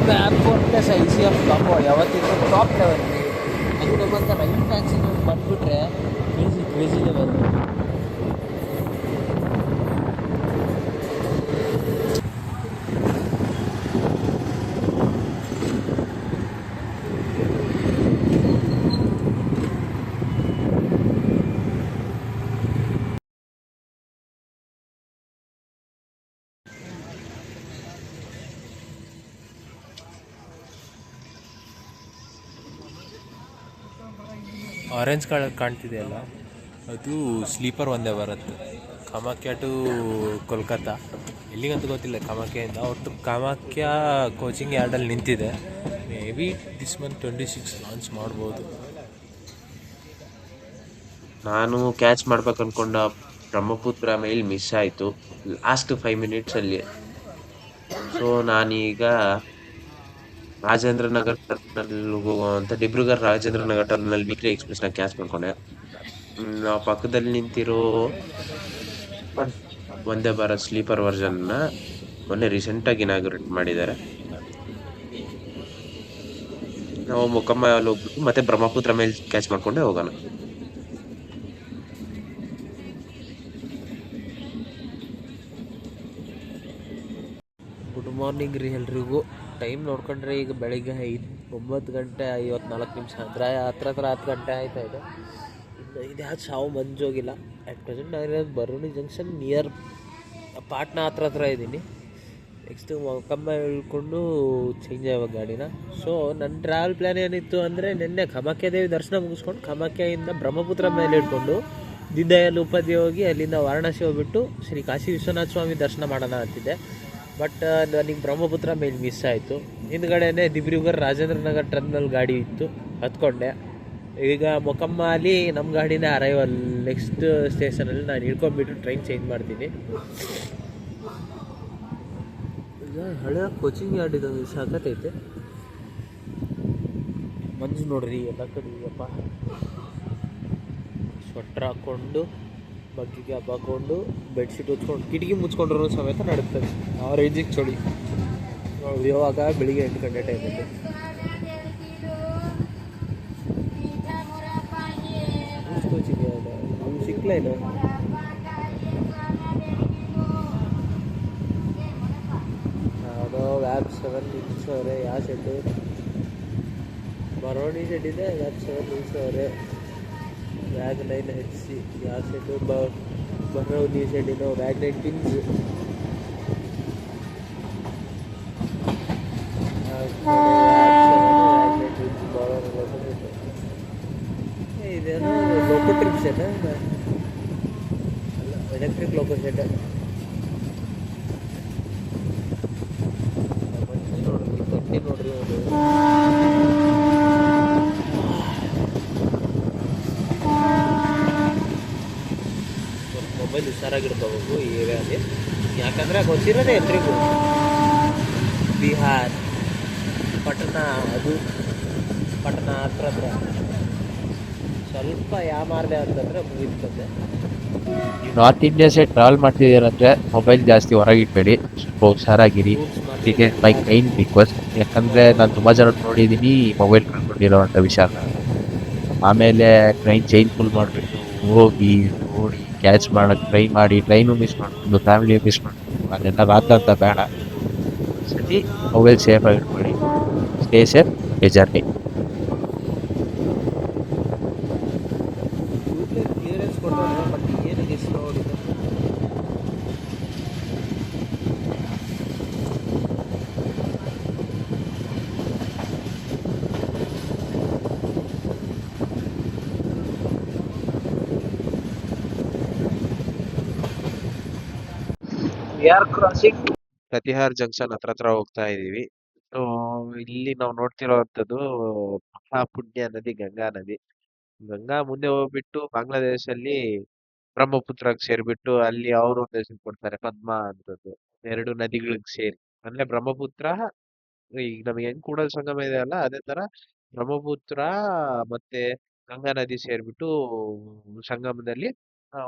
Map four plus I C F top ಯಾವತ್ತಿದ್ರು top level. ಅದು ನಮ್ಮಂತ ರೈಟ್ ಫ್ಯಾನ್ಸಿಗೆ ಬಂದುಬಿಟ್ರೆ crazy crazy level. Orange colour ಕಾಣ್ತಿದೆಯಲ್ಲ, ಅದು ಸ್ಲೀಪರ್ ಒಂದೇ ಬರುತ್ತೆ, ಕಾಮಾಖ್ಯ ಟು ಕೋಲ್ಕತ್ತಾ. ಎಲ್ಲಿಗಂತ ಗೊತ್ತಿಲ್ಲ ಕಾಮಾಖ್ಯದಿಂದ. ಒಟ್ಟು ಕಾಮಾಖ್ಯ ಕೋಚಿಂಗ್ ಯಾರ್ಡಲ್ಲಿ ನಿಂತಿದೆ. Maybe this month 26 launch ಮಾಡ್ಬೋದು. ನಾನು ಕ್ಯಾಚ್ ಮಾಡ್ಬೇಕು ಅನ್ಕೊಂಡ ಬ್ರಹ್ಮಪುತ್ರ ಮೇಲ್ ಮಿಸ್ ಆಯ್ತು ಲಾಸ್ಟ್ 5 ಮಿನಿಟ್ಸ್ ಅಲ್ಲಿ. ಸೊ ನಾನೀಗ ರಾಜೇಂದ್ರ ನಗರ್ ಟರ್ಮಿನಲ್ ಹೋಗುವಂತ Dibrugarh Rajendra Nagar terminal weekly express ನ ಕ್ಯಾಚ್ ಮಾಡ್ಕೊಂಡೆ. ನಾವು ಪಕ್ಕದಲ್ಲಿ ನಿಂತಿರೋ ಒಂದೇ ಭಾರತ್ ಸ್ಲೀಪರ್ ವರ್ಷನ್ ನ ಮೊನ್ನೆ ರೀಸೆಂಟ್ ಆಗಿ ಇನಾಗ್ರೇಟ್ ಮಾಡಿದ್ದಾರೆ. ನಾವು ಮೊಕಮ್ಮ ಅಲ್ಲಿ ಹೋಗ್ಬಿಟ್ಟು ಮತ್ತೆ ಬ್ರಹ್ಮಪುತ್ರ ಮೇಲ್ ಕ್ಯಾಚ್ ಮಾಡ್ಕೊಂಡೆ ಹೋಗೋಣ. ಗುಡ್ ಮಾರ್ನಿಂಗ್ ರೀ ಎಲ್ರಿಗೂ. ಟೈಮ್ ನೋಡ್ಕೊಂಡ್ರೆ ಈಗ ಬೆಳಿಗ್ಗೆ 9 ಗಂಟೆ 54 ನಿಮಿಷ, ಅಂದರೆ ಹತ್ರ 10 ಗಂಟೆ ಆಯ್ತಾ ಇದೆ. ಇನ್ನು ಇದ್ಯಾವುದು ಸಾವು ಮಂಜೋಗಿಲ್ಲ. ಅಟ್ ಪ್ರೆಸೆಂಟ್ ನಾನಿರೋದು ಬರೋಣಿ ಜಂಕ್ಷನ್ ನಿಯರ್ ಪಾಟ್ನಾ ಹತ್ರ ಇದ್ದೀನಿ. ನೆಕ್ಸ್ಟು ಮೊಕಮ್ಮ ಇಳ್ಕೊಂಡು ಚೇಂಜ್ ಆಗುವ ಗಾಡಿನ. ಸೊ ನನ್ನ ಟ್ರಾವೆಲ್ ಪ್ಲ್ಯಾನ್ ಏನಿತ್ತು ಅಂದರೆ, ನಿನ್ನೆ ಕಾಮಾಖ್ಯ ದೇವಿ ದರ್ಶನ ಮುಗಿಸ್ಕೊಂಡು ಕಾಮಾಖ್ಯೆಯಿಂದ ಬ್ರಹ್ಮಪುತ್ರ ಮೇಲೆ ಇಟ್ಕೊಂಡು ದೀನದಯಾಳ್ ಉಪಾಧ್ಯಾಯ ಹೋಗಿ ಅಲ್ಲಿಂದ ವಾರಣಾಸಿ ಹೋಗ್ಬಿಟ್ಟು ಶ್ರೀ ಕಾಶಿ ವಿಶ್ವನಾಥ ಸ್ವಾಮಿ ದರ್ಶನ ಮಾಡೋಣ ಅಂತಿದ್ದೆ. ಬಟ್ ನನಗೆ ಬ್ರಹ್ಮಪುತ್ರ ಮೇಲೆ ಮಿಸ್ ಆಯಿತು. ಹಿಂದ್ಗಡೆನೇ ದಿಬ್ರುಗಢ ರಾಜೇಂದ್ರ ನಗರ್ ಟರ್ಮಿನಲ್ ಗಾಡಿ ಇತ್ತು, ಹತ್ಕೊಂಡೆ. ಈಗ ಮೊಕಮ್ಮ ಅಲ್ಲಿ ನಮ್ಮ ಗಾಡಿನೇ ಅರೈವಲ್. ನೆಕ್ಸ್ಟ್ ಸ್ಟೇಷನಲ್ಲಿ ನಾನು ಇಳ್ಕೊಂಡ್ಬಿಟ್ಟು ಟ್ರೈನ್ ಚೇಂಜ್ ಮಾಡ್ತೀನಿ. ಈಗ ಹಳೆ ಕೋಚಿಂಗ್ ಯಾರ್ಡ್ ಇದ್ದಾವೆ, ಸಾಕತ್ತೈತೆ. ಮಂಜು ನೋಡ್ರಿ ಎಲ್ಲ ಕಡೆ ಈಗಪ್ಪ. ಸ್ವೆಟ್ರ್ ಹಾಕ್ಕೊಂಡು ಬಗ್ಗಿಗೆ ಹಬ್ಬ ಹಾಕ್ಕೊಂಡು ಬೆಡ್ಶೀಟ್ ಹೊಚ್ಕೊಂಡು ಕಿಟಕಿ ಮುಚ್ಕೊಂಡ್ರೂ ಸಮೇತ ನಡುತ್ತದೆ. ಆ ರೇಂಜಿಗೆ ಚಳಿ. ಇವಾಗ ಬೆಳಿಗ್ಗೆ 8 ಗಂಟೆ ಟೈಮಲ್ಲಿ ಕೋಚಿಂಗ್ ನಮ್ಗೆ ಸಿಕ್ಲೇನು. ಯಾವುದೋ ವ್ಯಾಪ್ 7 ನಿಲ್ಸವ್ರೆ. ಯಾವ ಸೆಡ್ಡು? ಬರೋಣಿ ಸೆಡ್ ಇದೆ, ವ್ಯಾಪ್ 7 ನಿಲ್ಸವ್ರೆ. ವ್ಯಾಗ್ 9 HC ಯಾವ ಸೆಡ್ಡು? ಬರೋಣಿ ಸೆಡ್ಡಿನ ವ್ಯಾಗ್ 9 ಪಿನ್ಸ್. ಇದೇನೋ ಲೋಕೋ ಟ್ರಿಪ್ ಸೆಟ್ ಅಲ್ಲ, ಎಲೆಕ್ಟ್ರಿಕ್ ಲೋಕೋ ಸೆಟ್. ನೋಡ್ರಿ ಕಟ್ಟಿ ನೋಡ್ರಿ ಅವರು. ಮೊಬೈಲ್ ಹುಷಾರಾಗಿರ್ಬೇಕು ಈ ಏರಿಯಾದಲ್ಲಿ. ಯಾಕಂದರೆ ಗೊತ್ತಿರೋದೇ ಎಲ್ರಿಗೂ, ಬಿಹಾರ್ ಪಟನಾ, ಅದು ಪಟನಾ ಹತ್ರ ಸ್ವಲ್ಪ ಯಾಮಾರ್ದೆ ಅಂತಂದರೆ ಮುಗಿದ್ಕಂತೆ. ನಾರ್ತ್ ಇಂಡಿಯಾ ಸೈಡ್ ಟ್ರಾವೆಲ್ ಮಾಡ್ತಿದ್ದೀರಂದ್ರೆ ಮೊಬೈಲ್ ಜಾಸ್ತಿ ಹೊರಗಿಟ್ಬೇಡಿ, ಸ್ವಲ್ಪ ಹುಷಾರಾಗಿರಿ. ಇದಕ್ಕೆ ಮೈ ಮೈನ್ ರಿಕ್ವೆಸ್ಟ್. ಯಾಕಂದರೆ ನಾನು ತುಂಬ ಜನ ನೋಡಿದ್ದೀನಿ ಮೊಬೈಲ್ ಕಳ್ಕೊಂಡಿರೋವಂಥ ವಿಷಯನ. ಆಮೇಲೆ ಟ್ರೈನ್ ಚೇಂಜ್ ಫುಲ್ ಮಾಡಿಬಿಟ್ಟು ಹೋಗಿ ನೋಡಿ ಕ್ಯಾಚ್ ಮಾಡೋಕ್ಕೆ ಟ್ರೈ ಮಾಡಿ, ಟ್ರೈನು ಮಿಸ್ ಮಾಡ್ಕೊಂಡು ಫ್ಯಾಮಿಲಿ ಮಿಸ್ ಮಾಡ್ಕೊಂಡು ಅದೆಲ್ಲ ರಾತಂತ ಬೇಡ. ಸತಿ ಮೊಬೈಲ್ ಸೇಫಾಗಿ ಇಟ್ಕೊಳ್ಳಿ. Stay safe, stay journey. Clearance ಕೊಟ್ಟರೆ ಬಟ್ ಏನಿಗೆ ಸ್ಲೋ ಹೊಡಿದೆ. ಪ್ರತಿಹಾರ್ ಜಂಕ್ಷನ್ ಹತ್ರ ಹೋಗ್ತಾ ಇದೀವಿ. ಸೊ ಇಲ್ಲಿ ನಾವು ನೋಡ್ತಿರೋವಂಥದ್ದು ಮಹಾಪುಣ್ಯ ನದಿ ಗಂಗಾ ನದಿ. ಗಂಗಾ ಮುಂದೆ ಹೋಗ್ಬಿಟ್ಟು ಬಾಂಗ್ಲಾದೇಶಲ್ಲಿ ಬ್ರಹ್ಮಪುತ್ರಕ್ಕೆ ಸೇರ್ಬಿಟ್ಟು ಅಲ್ಲಿ ಅವರು ಒಂದು ಹೆಸರು ಕೊಡ್ತಾರೆ ಪದ್ಮಾ ಅಂತದ್ದು. ಎರಡು ನದಿಗಳಿಗೆ ಸೇರಿ ಅಂದ್ರೆ ಬ್ರಹ್ಮಪುತ್ರ, ಈಗ ನಮಗೆ ಹೆಂಗ್ ಕೂಡಲ್ ಸಂಗಮ ಇದೆ ಅಲ್ಲ, ಅದೇ ತರ ಬ್ರಹ್ಮಪುತ್ರ ಮತ್ತೆ ಗಂಗಾ ನದಿ ಸೇರ್ಬಿಟ್ಟು ಸಂಗಮದಲ್ಲಿ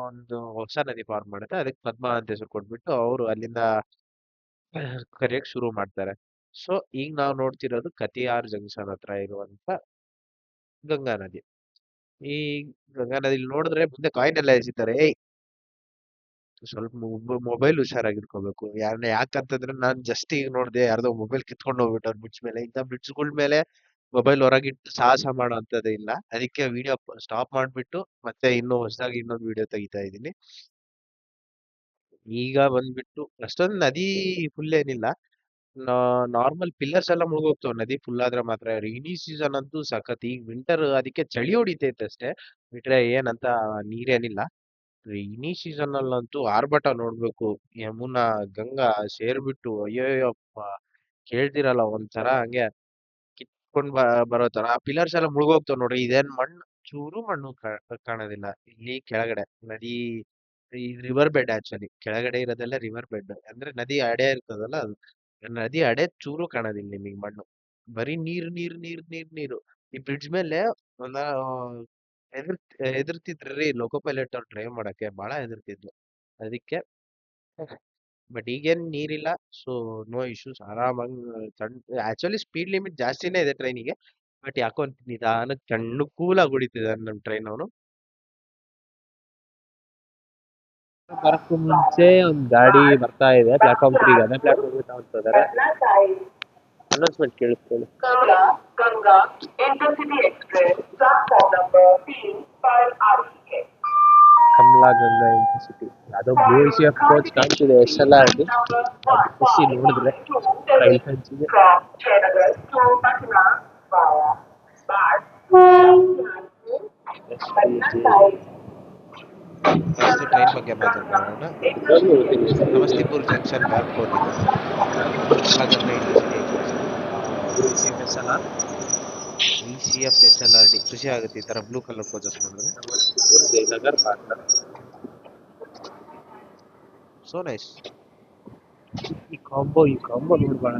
ಒಂದು ಹೊಸ ನದಿ ಫಾರ್ಮ್ ಮಾಡುತ್ತೆ. ಅದಕ್ಕೆ ಪದ್ಮಾ ಅಂತ ಹೆಸರು ಕೊಟ್ಬಿಟ್ಟು ಅವರು ಅಲ್ಲಿಂದ ಕರೆಯಕ್ ಶುರು ಮಾಡ್ತಾರೆ. ಸೊ ಈಗ ನಾವು ನೋಡ್ತಿರೋದು ಕತಿಯಾರ್ ಜಂಕ್ಷನ್ ಹತ್ರ ಇರುವಂತ ಗಂಗಾ ನದಿ. ಈ ಗಂಗಾ ನದಿಲಿ ನೋಡಿದ್ರೆ ಮುಂದೆ ಕಾಯಿನ್ ಎಲ್ಲ ಎಸಿತಾರೆ. ಏಯ್ ಸ್ವಲ್ಪ ಮೊಬೈಲ್ ಹುಷಾರಾಗಿಟ್ಕೋಬೇಕು. ಯಾಕಂತಂದ್ರೆ ನಾನ್ ಜಸ್ಟ್ ಈಗ ನೋಡ್ದೆ ಯಾರ್ದೋ ಮೊಬೈಲ್ ಕಿತ್ಕೊಂಡು ಹೋಗ್ಬಿಟ್ಟವ್ರು ಬ್ರಿಡ್ಜ್ ಮೇಲೆ. ಇಂಥ ಬ್ರಿಡ್ಜ್ಗಳ ಮೇಲೆ ಮೊಬೈಲ್ ಹೊರಗಿಟ್ಟು ಸಾಹಸ ಮಾಡೋ ಅಂತದೇ ಇಲ್ಲ. ಅದಕ್ಕೆ ವಿಡಿಯೋ ಸ್ಟಾಪ್ ಮಾಡ್ಬಿಟ್ಟು ಮತ್ತೆ ಇನ್ನೂ ಹೊಸದಾಗಿ ಇನ್ನೊಂದು ವಿಡಿಯೋ ತೆಗಿತಾ ಇದ್ದೀನಿ. ಈಗ ಬಂದ್ಬಿಟ್ಟು ಅಷ್ಟೊಂದು ನದಿ ಫುಲ್ ಏನಿಲ್ಲ. ನಾರ್ಮಲ್ ಪಿಲ್ಲರ್ಸ್ ಎಲ್ಲ ಮುಳುಗೋಗ್ತಾವ ನದಿ ಫುಲ್ ಆದ್ರೆ ಮಾತ್ರ. ರೈನಿ ಸೀಸನ್ ಅಂತೂ ಸಖತ್. ಈಗ ವಿಂಟರ್ ಅದಕ್ಕೆ ಚಳಿ ಹೊಡಿತೈತೆ ಅಷ್ಟೇ, ಬಿಟ್ರೆ ಏನಂತ ನೀರೇನಿಲ್ಲ. ರೈನಿ ಸೀಸನ್ ಅಲ್ಲಂತೂ ಆರ್ಭಟ ನೋಡ್ಬೇಕು. ಯಮುನಾ ಗಂಗಾ ಸೇರ್ಬಿಟ್ಟು ಅಯ್ಯೋಯ್ಯಪ್ಪ, ಕೇಳ್ತಿರಲ್ಲ ಒಂಥರ ಹಂಗೆ ಕಿತ್ಕೊಂಡ್ ಬರೋ ತರ. ಆ ಪಿಲ್ಲರ್ಸ್ ಎಲ್ಲ ಮುಳುಗೋಗ್ತಾವ ನೋಡ್ರಿ. ಇದೇನ್ ಮಣ್ಣು, ಚೂರು ಮಣ್ಣು ಕಾಣೋದಿಲ್ಲ ಇಲ್ಲಿ ಕೆಳಗಡೆ. ನದಿ ಈ ರಿವರ್ ಬೆಡ್ ಆಕ್ಚುಲಿ ಕೆಳಗಡೆ ಇರೋದೆಲ್ಲ ರಿವರ್ ಬೆಡ್, ಅಂದ್ರೆ ನದಿ ಅಡೆ ಇರ್ತದಲ್ಲ ಅದು. ನದಿ ಅಡೆ ಚೂರು ಕಾಣೋದಿಲ್ಲ ನಿಮಗೆ ಮಣ್ಣು, ಬರೀ ನೀರ್ ನೀರ್ ನೀರ್ ನೀರ್ ನೀರು. ಈ ಬ್ರಿಡ್ಜ್ ಮೇಲೆ ಒಂದ ಎದುರ್ ಎದುರ್ತಿದ್ರಿ ಲೋಕೋ ಪೈಲಟ್ ಅವ್ರು ಡ್ರೈವ್ ಮಾಡಕ್ಕೆ ಬಹಳ ಎದುರ್ತಿದ್ಲು ಅದಕ್ಕೆ. ಬಟ್ ಈಗೇನ್ ನೀರಿಲ್ಲ, ಸೊ ನೋ ಇಶ್ಯೂಸ್, ಆರಾಮಾಗಿ ಆಕ್ಚುಲಿ ಸ್ಪೀಡ್ ಲಿಮಿಟ್ ಜಾಸ್ತಿನೇ ಇದೆ ಟ್ರೈನಿಗೆ. ಬಟ್ ಯಾಕೋ ನಿಧಾನಕ್ಕೆ ಕಣ್ಣು ಕೂಲಾಗಿ ಹೊಡಿತಿದ್ದಾನೆ ನಮ್ಮ ಟ್ರೈನ್ ಅವನು. ಬರಕ್ಕೂ ಮುಂಚೆ ಒಂದ್ ಗಾಡಿ ಬರ್ತಾ ಇದೆ ಪ್ಲಾಟ್ಫಾರ್ಮ್ 3 ಗೆ. ಅದೇ ಪ್ಲಾಟ್ಫಾರ್ಮ್ ತಗೊಂತ ಇದಾರೆ. ಅನೌನ್ಸ್ಮೆಂಟ್ ಕೇಳಿಸ್ಕೊಳ್ಳಿ. Kamla Ganga Intercity Express platform number 3 पर आ रही है. ಕಮಲಾ ಗಂಗಾ ಇಂಟರ್ಸಿಟಿ ಯಾವುದೋ ಬ್ಲೂ ಎಫ್ ಕೋಚ್ ಕಾಣ್ತಿದೆ SLRD. Number ಅದು ಖುಷಿ ನೋಡಿದ್ರೆ 1522 ರೈಲ್ ಫ್ಯಾನ್ಸಿಗೆ. from Jayanagar to Patna via Bad. Patna side. First train ಬಗ್ಗೆ ಮಾತಾಡೋಣ. ನಮಸ್ತಿಪುರ್ ಜಂಕ್ಷನ್ ವ್ಯಾಪ್ಕೋಟ್ ಇದು. Kamalaganga intercity express SLR ECF HLRD. ಖುಷಿ ಆಗುತ್ತೆ ಈ ತರ ಬ್ಲೂ ಕಲರ್ ಕೋಚಸ್ ನೋಡಿದ್ರೆ. ಜಯನಗರ್ ಪಾಟ್ನಾ. So nice. ಈ ಕಾಂಬೋ ನೋಡ್ಬಾಳ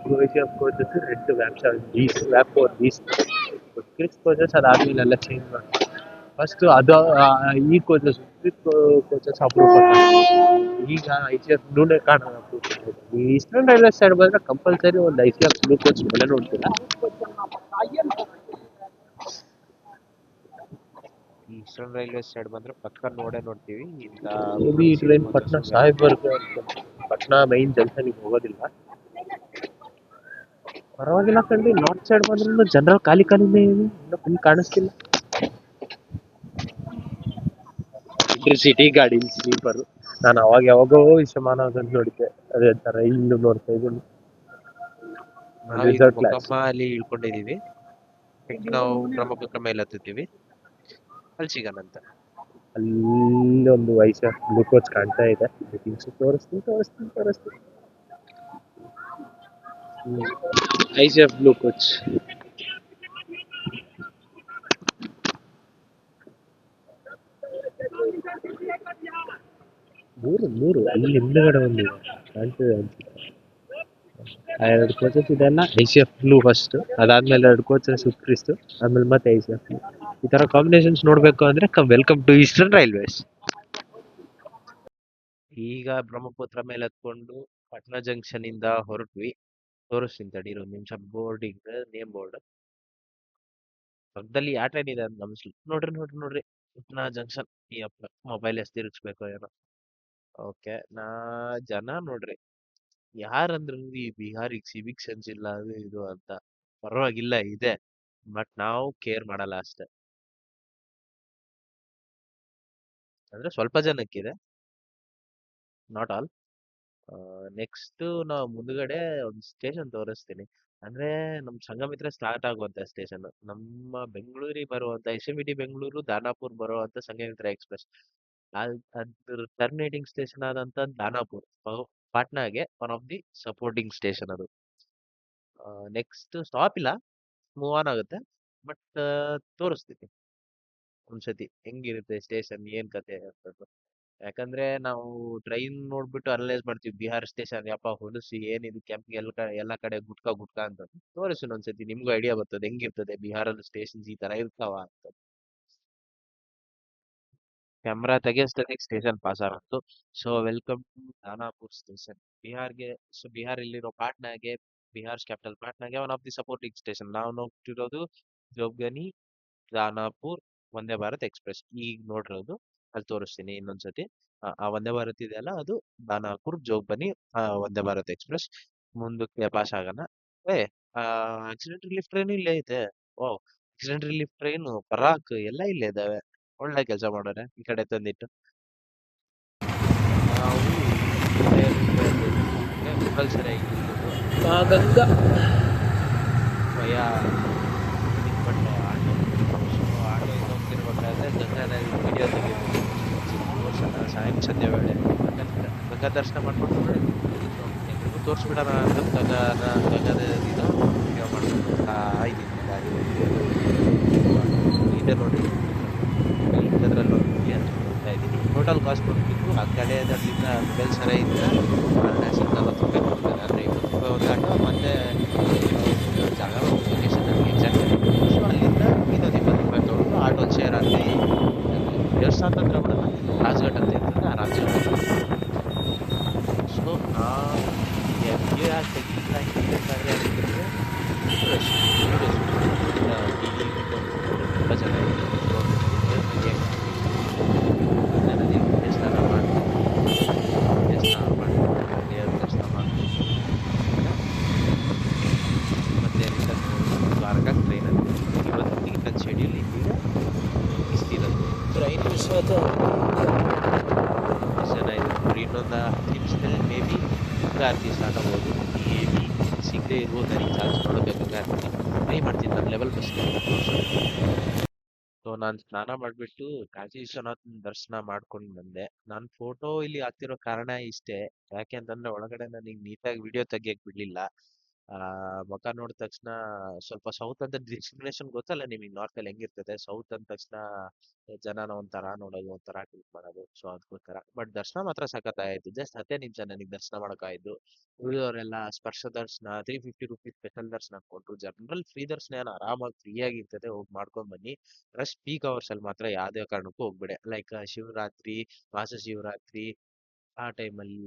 ಬ್ಲೂ ಎಫ್ ಕೋಚಸ್ ರೆಡ್ ವ್ಯಾಪ್ ಕ್ರಿಸ್ ಕೋಚಸ್ ಅದಾದ್ಮೇಲೆ ಎಲ್ಲ ಚೇಂಜ್ ಮಾಡಿ ಫಸ್ಟ್ ಅದು ಈ ಕೋಚಸ್ ಅಪ್ರೂವ್ ಈಗ ICF ಬ್ಲೂನೇ ಕಾಣೋದು ಅಪ್ರೂವ್. ಈ ಈಸ್ಟರ್ನ್ ರೈಲ್ವೆ ಸೈಡ್ ಬಂದ್ರೆ ಕಂಪಲ್ಸರಿ ಒಂದು ICF ಬ್ಲೂ ಕೋಚ್ ಮೇಲೆ ನೋಡ್ತೀರಾ. ಈಸ್ಟರ್ನ್ ರೈಲ್ವೆ ಸೈಡ್ ಬಂದ್ರೆ ಪಕ್ಕ ನೋಡೇ ನೋಡ್ತೀವಿ. ಮೇಬಿ ಈ ಟ್ರೈನ್ ಪಟ್ನಾ ಸಾಹೇಬ್ವರ್ಗ್ ಪಟ್ನಾ ಮೈನ್ ಜಂಕ್ಷನ್ಗೆ ಹೋಗೋದಿಲ್ಲ. ಪರವಾಗಿಲ್ಲ ಕಂಡ್ರಿ, ನಾರ್ತ್ ಸೈಡ್ ಬಂದ್ರೂ ಜನರಲ್ ಖಾಲಿನೇ ಇದೆ, ಇನ್ನೂ ಫುಲ್ ಕಾಣಿಸ್ತಿಲ್ಲ. ಇಂಟರ್ಸಿಟಿ ಗಾಡಿ ಸ್ಲೀಪರ್ ನಾನು ಅವಾಗ ಯಾವಾಗೋ ವಿಷಮಾನ ಅದನ್ನು ನೋಡಿದ್ದೆ. ಅದೇ ತರ ಇಲ್ಲೂ ನೋಡ್ತಾ ಇದ್ದೀನಿ. ನಾವೀಗ ಮೊಕಮ್ಮ ಅಲ್ಲಿ ಇಳ್ಕೊಂಡಿದೀವಿ. ನಾವು ಬ್ರಹ್ಮಪುತ್ರ ಮೇಲೆ ಹತ್ತಿದ್ದೀವಿ. ಅಲ್ಲಿ ಸಿಗೋಣಂತ. ಅಲ್ಲಿ ಒಂದು ICF ಬ್ಲೂ ಕೋಚ್ ಕಾಣ್ತಾ ಇದೆ. ತೋರಿಸ್ತೀನಿ. ICF ಬ್ಲೂ ಕೋಚ್ ಮೂರು ಅಲ್ಲಿ ಹಿಂದಗಡೆ ಒಂದು ಕಾಣ್ತಿದೆ ಅನ್ಸುತ್ತೆ. ಆ 2 ಕೋಚಸ್ ಇದೆಲ್ಲ ICF ಬ್ಲೂ ಫಸ್ಟ್, ಅದಾದ್ಮೇಲೆ 2 ಕೋಚಸ್ ಕ್ರಿಸ್ಟ್, ಆಮೇಲೆ ಮತ್ತೆ ICF ಬ್ಲೂ. ಈ ತರ ಕಾಂಬಿನೇಷನ್ಸ್ ನೋಡ್ಬೇಕು ಅಂದ್ರೆ ವೆಲ್ಕಮ್ ಟು ಈಸ್ಟರ್ನ್ ರೈಲ್ವೇಸ್. ಈಗ ಬ್ರಹ್ಮಪುತ್ರ ಮೇಲೆ ಹತ್ಕೊಂಡು ಪಟ್ನಾ ಜಂಕ್ಷನ್ ಇಂದ ಹೊರಟ್ವಿ. ತೋರಿಸ್ತೀನಿ ತಡೀರಿ ಒಂದು ನಿಮಿಷ. ಬೋರ್ಡಿಂಗ್ ನೇಮ್ ಬೋರ್ಡ್ ಪಕ್ಕದಲ್ಲಿ ಯಾವ ಟ್ರೈನ್ ಇದೆ ಅಂತ ಗಮನಿಸ್ಲಿ. ನೋಡ್ರಿ ಪಟ್ನಾ ಜಂಕ್ಷನ್. ಈ ಅಪ್ಪ ಮೊಬೈಲ್ ಎಷ್ಟು ತಿರುಗಿಸ್ಬೇಕು ಏನೋ. ಓಕೆ, ಜನ ನೋಡ್ರಿ ಯಾರಂದ್ರು ಈ ಬಿಹಾರಿಗೆ ಸಿವಿಕ್ ಸೆನ್ಸ್ ಇಲ್ಲ ಅದು ಇದು ಅಂತ. ಪರವಾಗಿಲ್ಲ ಇದೆ, ಬಟ್ ನಾವು ಕೇರ್ ಮಾಡಲ್ಲ ಅಷ್ಟೇ. ಅಂದ್ರೆ ಸ್ವಲ್ಪ ಜನಕ್ಕಿದೆ, ನಾಟ್ ಆಲ್. ನೆಕ್ಸ್ಟ್ ನಾವು ಮುಂದ್ಗಡೆ ಒಂದು ಸ್ಟೇಷನ್ ತೋರಿಸ್ತೀನಿ. ಅಂದ್ರೆ ನಮ್ ಸಂಘಮಿತ್ರ ಸ್ಟಾರ್ಟ್ ಆಗುವಂತ ಸ್ಟೇಷನ್. ನಮ್ಮ ಬೆಂಗಳೂರಿಗೆ ಬರುವಂತ SMVT ಬೆಂಗಳೂರು ದಾನಾಪುರ್ ಬರುವಂತ ಸಂಘಮಿತ್ರ ಎಕ್ಸ್ಪ್ರೆಸ್. ಅದ್ರ ಟರ್ಮಿನೇಟಿಂಗ್ ಸ್ಟೇಷನ್ ಆದಂತ ದಾನಾಪುರ್ ಪಾಟ್ನಾಗೆ one of the supporting station ಅದು. ನೆಕ್ಸ್ಟ್ ಸ್ಟಾಪ್ ಇಲ್ಲ, ಮೂವ್ ಆನ್ ಆಗುತ್ತೆ. ಬಟ್ ತೋರಿಸ್ತೀನಿ ಒಂದ್ಸತಿ ಹೆಂಗಿರುತ್ತೆ ಸ್ಟೇಷನ್, ಏನ್ ಕತೆ ಅಂತದ್ದು. ಯಾಕಂದ್ರೆ ನಾವು ಟ್ರೈನ್ ನೋಡ್ಬಿಟ್ಟು ಅನಲೈಸ್ ಮಾಡ್ತೀವಿ. ಬಿಹಾರ್ ಸ್ಟೇಷನ್ ಯಪ್ಪ ಹೊಲಸಿ ಏನಿದು ಕೆಂಪ್ ಎಲ್ಲ ಕಡೆ ಗುಟ್ಕಾ ಅಂತ. ತೋರಿಸಿ ಒಂದ್ಸತಿ ನಿಮ್ಗೂ ಐಡಿಯಾ ಬರ್ತದೆ ಹೆಂಗಿರ್ತದೆ ಬಿಹಾರಲ್ಲಿ ಸ್ಟೇಷನ್ಸ್ ಈ ತರ ಇರ್ತಾವ ಅಂತ. ಕ್ಯಾಮ್ರಾ ತೆಗೆಸ್ತದೆ ಸ್ಟೇಷನ್ ಪಾಸ್ ಆಗುತ್ತೆ. So welcome to Danapur station. ಬಿಹಾರ್ಗೆ, ಸೊ ಬಿಹಾರಲ್ಲಿರೋ ಪಾಟ್ನಾಗೆ ಬಿಹಾರ್ಸ್ ಕ್ಯಾಪಿಟಲ್ ಪಾಟ್ನಾಗೆ one of the supporting station. ನಾವು ಹೋಗ್ತಿರೋದು ಜೋಗ್ಬನಿ, ದಾನಾಪುರ್, ವಂದೇ ಭಾರತ್ ಎಕ್ಸ್‌ಪ್ರೆಸ್. ಈಗ ನೋಡಿರೋದು ಅಲ್ಲಿ ತೋರಿಸ್ತೀನಿ ಇನ್ನೊಂದ್ಸತಿ. ಆ ವಂದೇ ಭಾರತ್ ಇದೆಯಲ್ಲ ಅದು ದಾನಾಪುರ್, ಜೋಗ್ಬನಿ, ವಂದೇ ಭಾರತ್ ಎಕ್ಸ್‌ಪ್ರೆಸ್. ಮುಂದಕ್ಕೆ ಪಾಸ್ ಆಗೋಣ. ಏ ಆಕ್ಸಿಡೆಂಟ್ ರಿಲೀಫ್ ಟ್ರೈನ್ ಇಲ್ಲೇ ಐತೆ. ಓ, ಆಕ್ಸಿಡೆಂಟ್ ರಿಲೀಫ್ ಟ್ರೈನು, ಪರಾಕ್ ಎಲ್ಲ ಇಲ್ಲೇ ಇದಾವೆ. ಒಳ್ಳೆ ಕೆಲಸ ಮಾಡೋರೆ ಈ ಕಡೆ ತಂದಿಟ್ಟು. ನಾವು ಮುಗಲ್ ಸರಾಯಿ ಗಂಗಾ ಭಯ ನಿಂತ್ಕೊಂಡೆ ಆಟೋ. ಸೊ ಆಟೋಯಿಂದ ಹೋಗ್ತಿರ್ಬೇಕಾದ್ರೆ ಗಂಗಾ ನದಿ ವಿಡಿಯೋ ತೆಗಿಬೇಕು. ತೋರ್ಸೋಣ ಸಾಯಂ ಸಂಧ್ಯಾ ವೇಳೆ ಗಂಗಾ ದರ್ಶನ ಮಾಡ್ಕೊಂಡು ಎಲ್ರಿಗೂ ತೋರಿಸ್ಬಿಡೋಣ ಅಂತ ಗಂಗಾ ನದಿನ ವಿಡಿಯೋ ಮಾಡ್ಕೊಂಡು ಇದ್ದೀನಿ ಗಾಡಿ ಇದೆ ನೋಡಿ. ಇದರಲ್ಲಿ ಒಂದು ಹೋಗ್ತಾ ಇದ್ದೀನಿ. ಟೋಟಲ್ ಕಾಸ್ಟ್ ಬಂದ್ಬಿಟ್ಟು ಆ ಕಡೆ ಅದರಿಂದ ಮುಗಲ್ ಸರಾಯಿಂದ ವಾರಣಾಸಿ 40 ರೂಪಾಯಿ ಕೊಡ್ತಾರೆ. ಅಂದರೆ 20 ರೂಪಾಯಿ ಒಂದು ಆಟೋ, ಮತ್ತೆ ಜಾಗ ಲೊಕೇಶನ್ ನನಗೆ ಎಕ್ಸಾಕ್ಟ್ ಸೊ ಅಲ್ಲಿಂದ ಇನ್ನೊಂದು 20 ರೂಪಾಯಿ ತೊಗೊಂಡು ಆಟೋ ಶೇರ್ ಅಲ್ಲಿ ದೇವಸ್ಥಾನದ ಹತ್ರ ಬಿಡಲ್ಲ, ರಾಜ್ಘಾಟ್ ಅಂತ ಇರ್ತದೆ, ಆ ರಾಜ್ಘಾಟ್. ಸೊ ಎಲ್ಲಿ ತೆಗಿಲ್ಲ ಹಿಂಗಿರ್ಬೇಕಾದ್ರೆ ಅನ್ಬಿಟ್ಟಿದ್ರೆ ರಶ್ ತುಂಬ ಜನ ನದಿ ಸ್ನಾನ ಮಾಡಿ ದೇವ್ರ ದರ್ಶನ ಮಾಡಿ ಮತ್ತೆ ರಿಟರ್ನ್ ದ್ವಾರಕಾಕ್ಕೆ ಟ್ರೈನಲ್ಲಿ. ಇವತ್ತಿಗೆ ನನ್ನ ಶೆಡ್ಯೂಲ್ ಇದ್ದೀರಾ ಇಷ್ಟಿರೋದು. ಟ್ರೈನ್ ಮಿಸ್ ಆಯ್ತು. ಎಷ್ಟು ಜನ ಇದ್ರು ಇನ್ನೊಂದು 10 ನಿಮಿಷದಲ್ಲಿ maybe Ganga Aarti start ಆಗ್ಬೋದು. ಮೇ ಬಿ ಸಿಗದೆ ಇರ್ಬೋದು. ನನಗೆ ಚಾರ್ಜ್ ಮಾಡೋಕೆ ಗಂಗಾ ಆರತಿ ಟ್ರೈ ಮಾಡ್ತೀನಿ ನನ್ನ ಲೆವೆಲ್ ಬಸ್ಗೆ. ಸೊ ನಾನು ಸ್ನಾನ ಮಾಡಿಬಿಟ್ಟು ಕಾಶಿ ವಿಶ್ವನಾಥನ ದರ್ಶನ ಮಾಡ್ಕೊಂಡು ಬಂದೆ. ನಾನು ಫೋಟೋ ಇಲ್ಲಿ ಹಾಕ್ತಿರೋ ಕಾರಣ ಇಷ್ಟೇ, ಯಾಕೆ ಅಂತಂದ್ರೆ ಒಳಗಡೆ ನನಗೆ ನೀಟಾಗಿ ವಿಡಿಯೋ ತೆಗಿಯಕ್ಕೆ ಬಿಡ್ಲಿಲ್ಲ. ಮುಖ ನೋಡಿದ ತಕ್ಷಣ ಸ್ವಲ್ಪ ಸೌತ್ ಅಂತ ಡಿಸ್ಕ್ರಿಮಿನೇಷನ್ ಗೊತ್ತಲ್ಲ ನಿಮಗೆ, ನಾರ್ತ್ ಅಲ್ಲಿ ಹೆಂಗಿರ್ತದೆ. ಸೌತ್ ಅಂದ ತಕ್ಷಣ ಜನನ ಒಂಥರ ನೋಡೋದು, ಒಂಥರ ಟ್ರೀಟ್ ಮಾಡೋದು. ಸೊ ಅದಕ್ಕೋಸ್ಕರ ಬಟ್ ದರ್ಶನ ಮಾತ್ರ ಸಖತ್ತಾಯ್ತು. ಜಸ್ಟ್ 10 ನಿಮಿಷ ನನಗೆ ದರ್ಶನ ಮಾಡೋಕ್ಕಾಯ್ತು. ಉಳಿದವರೆಲ್ಲ ಸ್ಪರ್ಶ ದರ್ಶನ 350 ರುಪೀಸ್ ಸ್ಪೆಷಲ್ ದರ್ಶನ ಕೊಟ್ಟರು. ಜನರಲ್ ಫ್ರೀ ದರ್ಶನ ಏನು ಆರಾಮಾಗಿ ಫ್ರೀಯಾಗಿರ್ತದೆ, ಹೋಗಿ ಮಾಡ್ಕೊಂಡ್ ಬನ್ನಿ. ರಶ್ ಪೀಕ್ ಅವರ್ಸ್ ಅಲ್ಲಿ ಮಾತ್ರ ಯಾವುದೇ ಕಾರಣಕ್ಕೂ ಹೋಗ್ಬೇಡಿ. ಲೈಕ್ ಶಿವರಾತ್ರಿ, ಮಹಾಶಿವರಾತ್ರಿ ಆ ಟೈಮಲ್ಲಿ,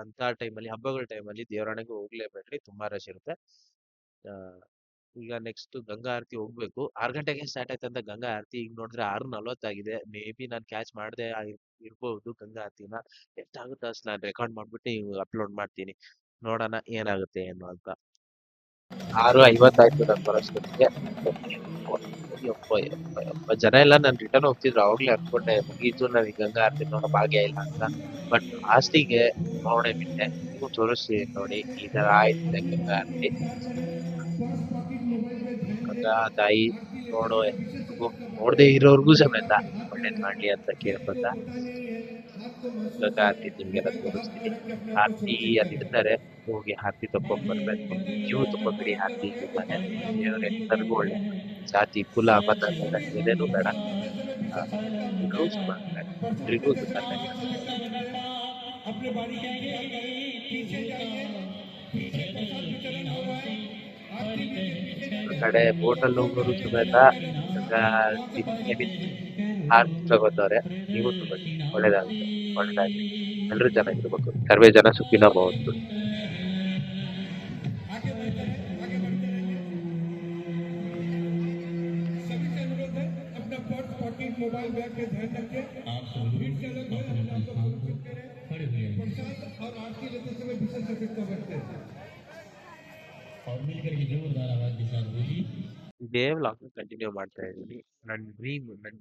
ಅಂತ ಟೈಮಲ್ಲಿ, ಹಬ್ಬಗಳ ಟೈಮಲ್ಲಿ ದೇವರಾಣೆಗೆ ಹೋಗ್ಲೇಬೇಡ್ರಿ, ತುಂಬಾ ರಶ್ ಇರುತ್ತೆ. ಆ, ಈಗ ನೆಕ್ಸ್ಟ್ ಗಂಗಾ ಆರತಿ ಹೋಗ್ಬೇಕು. 6 ಗಂಟೆಗೆ ಸ್ಟಾರ್ಟ್ ಆಯ್ತಂತ ಗಂಗಾ ಆರತಿ. ಈಗ ನೋಡಿದ್ರೆ 6:40 ಆಗಿದೆ. ಮೇ ಬಿ ನಾನು ಕ್ಯಾಚ್ ಮಾಡದೆ ಇರ್ಬೋದು ಗಂಗಾ ಆರತಿನ. ಎಷ್ಟಾಗುತ್ತೆ ಅಷ್ಟು ನಾನು ರೆಕಾರ್ಡ್ ಮಾಡ್ಬಿಟ್ಟು ಅಪ್ಲೋಡ್ ಮಾಡ್ತೀನಿ. ನೋಡೋಣ ಏನಾಗುತ್ತೆ ಏನು ಅಂತ. 6:50 ಆಯ್ತು ನಾನು ಬರೋಷ್ಟೊತ್ತಿಗೆ. ಯಪ್ಪ ಯಪ್ಪ ಯಪ್ಪ, ಜನ ಎಲ್ಲ ನಾನು ರಿಟರ್ನ್ ಹೋಗ್ತಿದ್ರು. ಅವಾಗ್ಲೇ ಅನ್ಕೊಂಡೆ ಮುಗೀತು ನನಗೆ ಗಂಗಾ ಆರತಿ ನೋಡೋ ಭಾಗ್ಯ ಇಲ್ಲ ಅಂತ. ಬಟ್ ಲಾಸ್ಟಿಗೆ ನೋಡೇ ಬಿಟ್ಟೆ. ನೀವು ತೋರಿಸ್ತೀನಿ ನೋಡಿ, ಈ ತರ ಆಯ್ತು ಗಂಗಾ ಆರತಿ. ಗಂಗಾ ತಾಯಿ ನೋಡೋ ಎಲ್ರಿಗೂ, ನೋಡದೆ ಇರೋರ್ಗೂ ಸಮೇತ ಒಳ್ಳೇದ್ ಮಾಡ್ಲಿ ಅಂತ ಕೇಳ್ಕೊತ ಗಂಗಾ ಆರತಿ ನಿಮ್ಗೆಲ್ಲ ತೋರಿಸ್ತೀನಿ. ಆರತಿ ಅಲ್ಲಿ ಇರ್ತಾರೆ, ಹೋಗಿ ಆರತಿ ತಕೊಂಡ್ ಬರ್ಬೇಕು. ನೀವು ತಕೊಂಡ್ಬಿಡಿ ಆರತಿ ಇಲ್ಲಿಂದಾನೆ. ದೇವ್ರೆ ಎಲ್ಲರಿಗೂ ಒಳ್ಳೆ ಜಾತಿ ಕುಲ ಮತ ಭೇದ ಏನೇನು ಬೇಡ. ಎಲ್ರಿಗೂ ಸಮಾನ, ಎಲ್ರಿಗೂ ಚೆನ್ನಾಗಿರುತ್ತೆ. ಆ ಕಡೆ ಬೋಟಲ್ಲಿ ಹೋಗೋರು ಸಮೇತ ಗಂಗಾ ಆರತಿ ಆರತಿ ತಗೋತಾರೆ. ನೀವು ತಗೊಳ್ಳಿ, ಒಳ್ಳೇದಾಗುತ್ತೆ, ಒಳ್ಳೇದಾಗ್ಲಿ. ಎಲ್ರೂ ಚೆನ್ನಾಗಿರ್ಬೇಕು. ಸರ್ವೇ ಜನ ಸುಖಿನೋ ಭವಂತು. सभी से अनुरोध है अपना पर्स पॉकेट मोबाइल बैग में ध्यान रखें। आप सीट चालक है अपने आप को सुरक्षित करें। प्रसाद और आरती लेते समय विशेष सतर्कता बरतें और मिलकर के जोरदार आवाज के साथ बोली। ಇದೇ ವ್ಲಾಗ್ ಕಂಟಿನ್ಯೂ ಮಾಡ್ತಾ ಇದ್ದೀನಿ. ನನ್ನ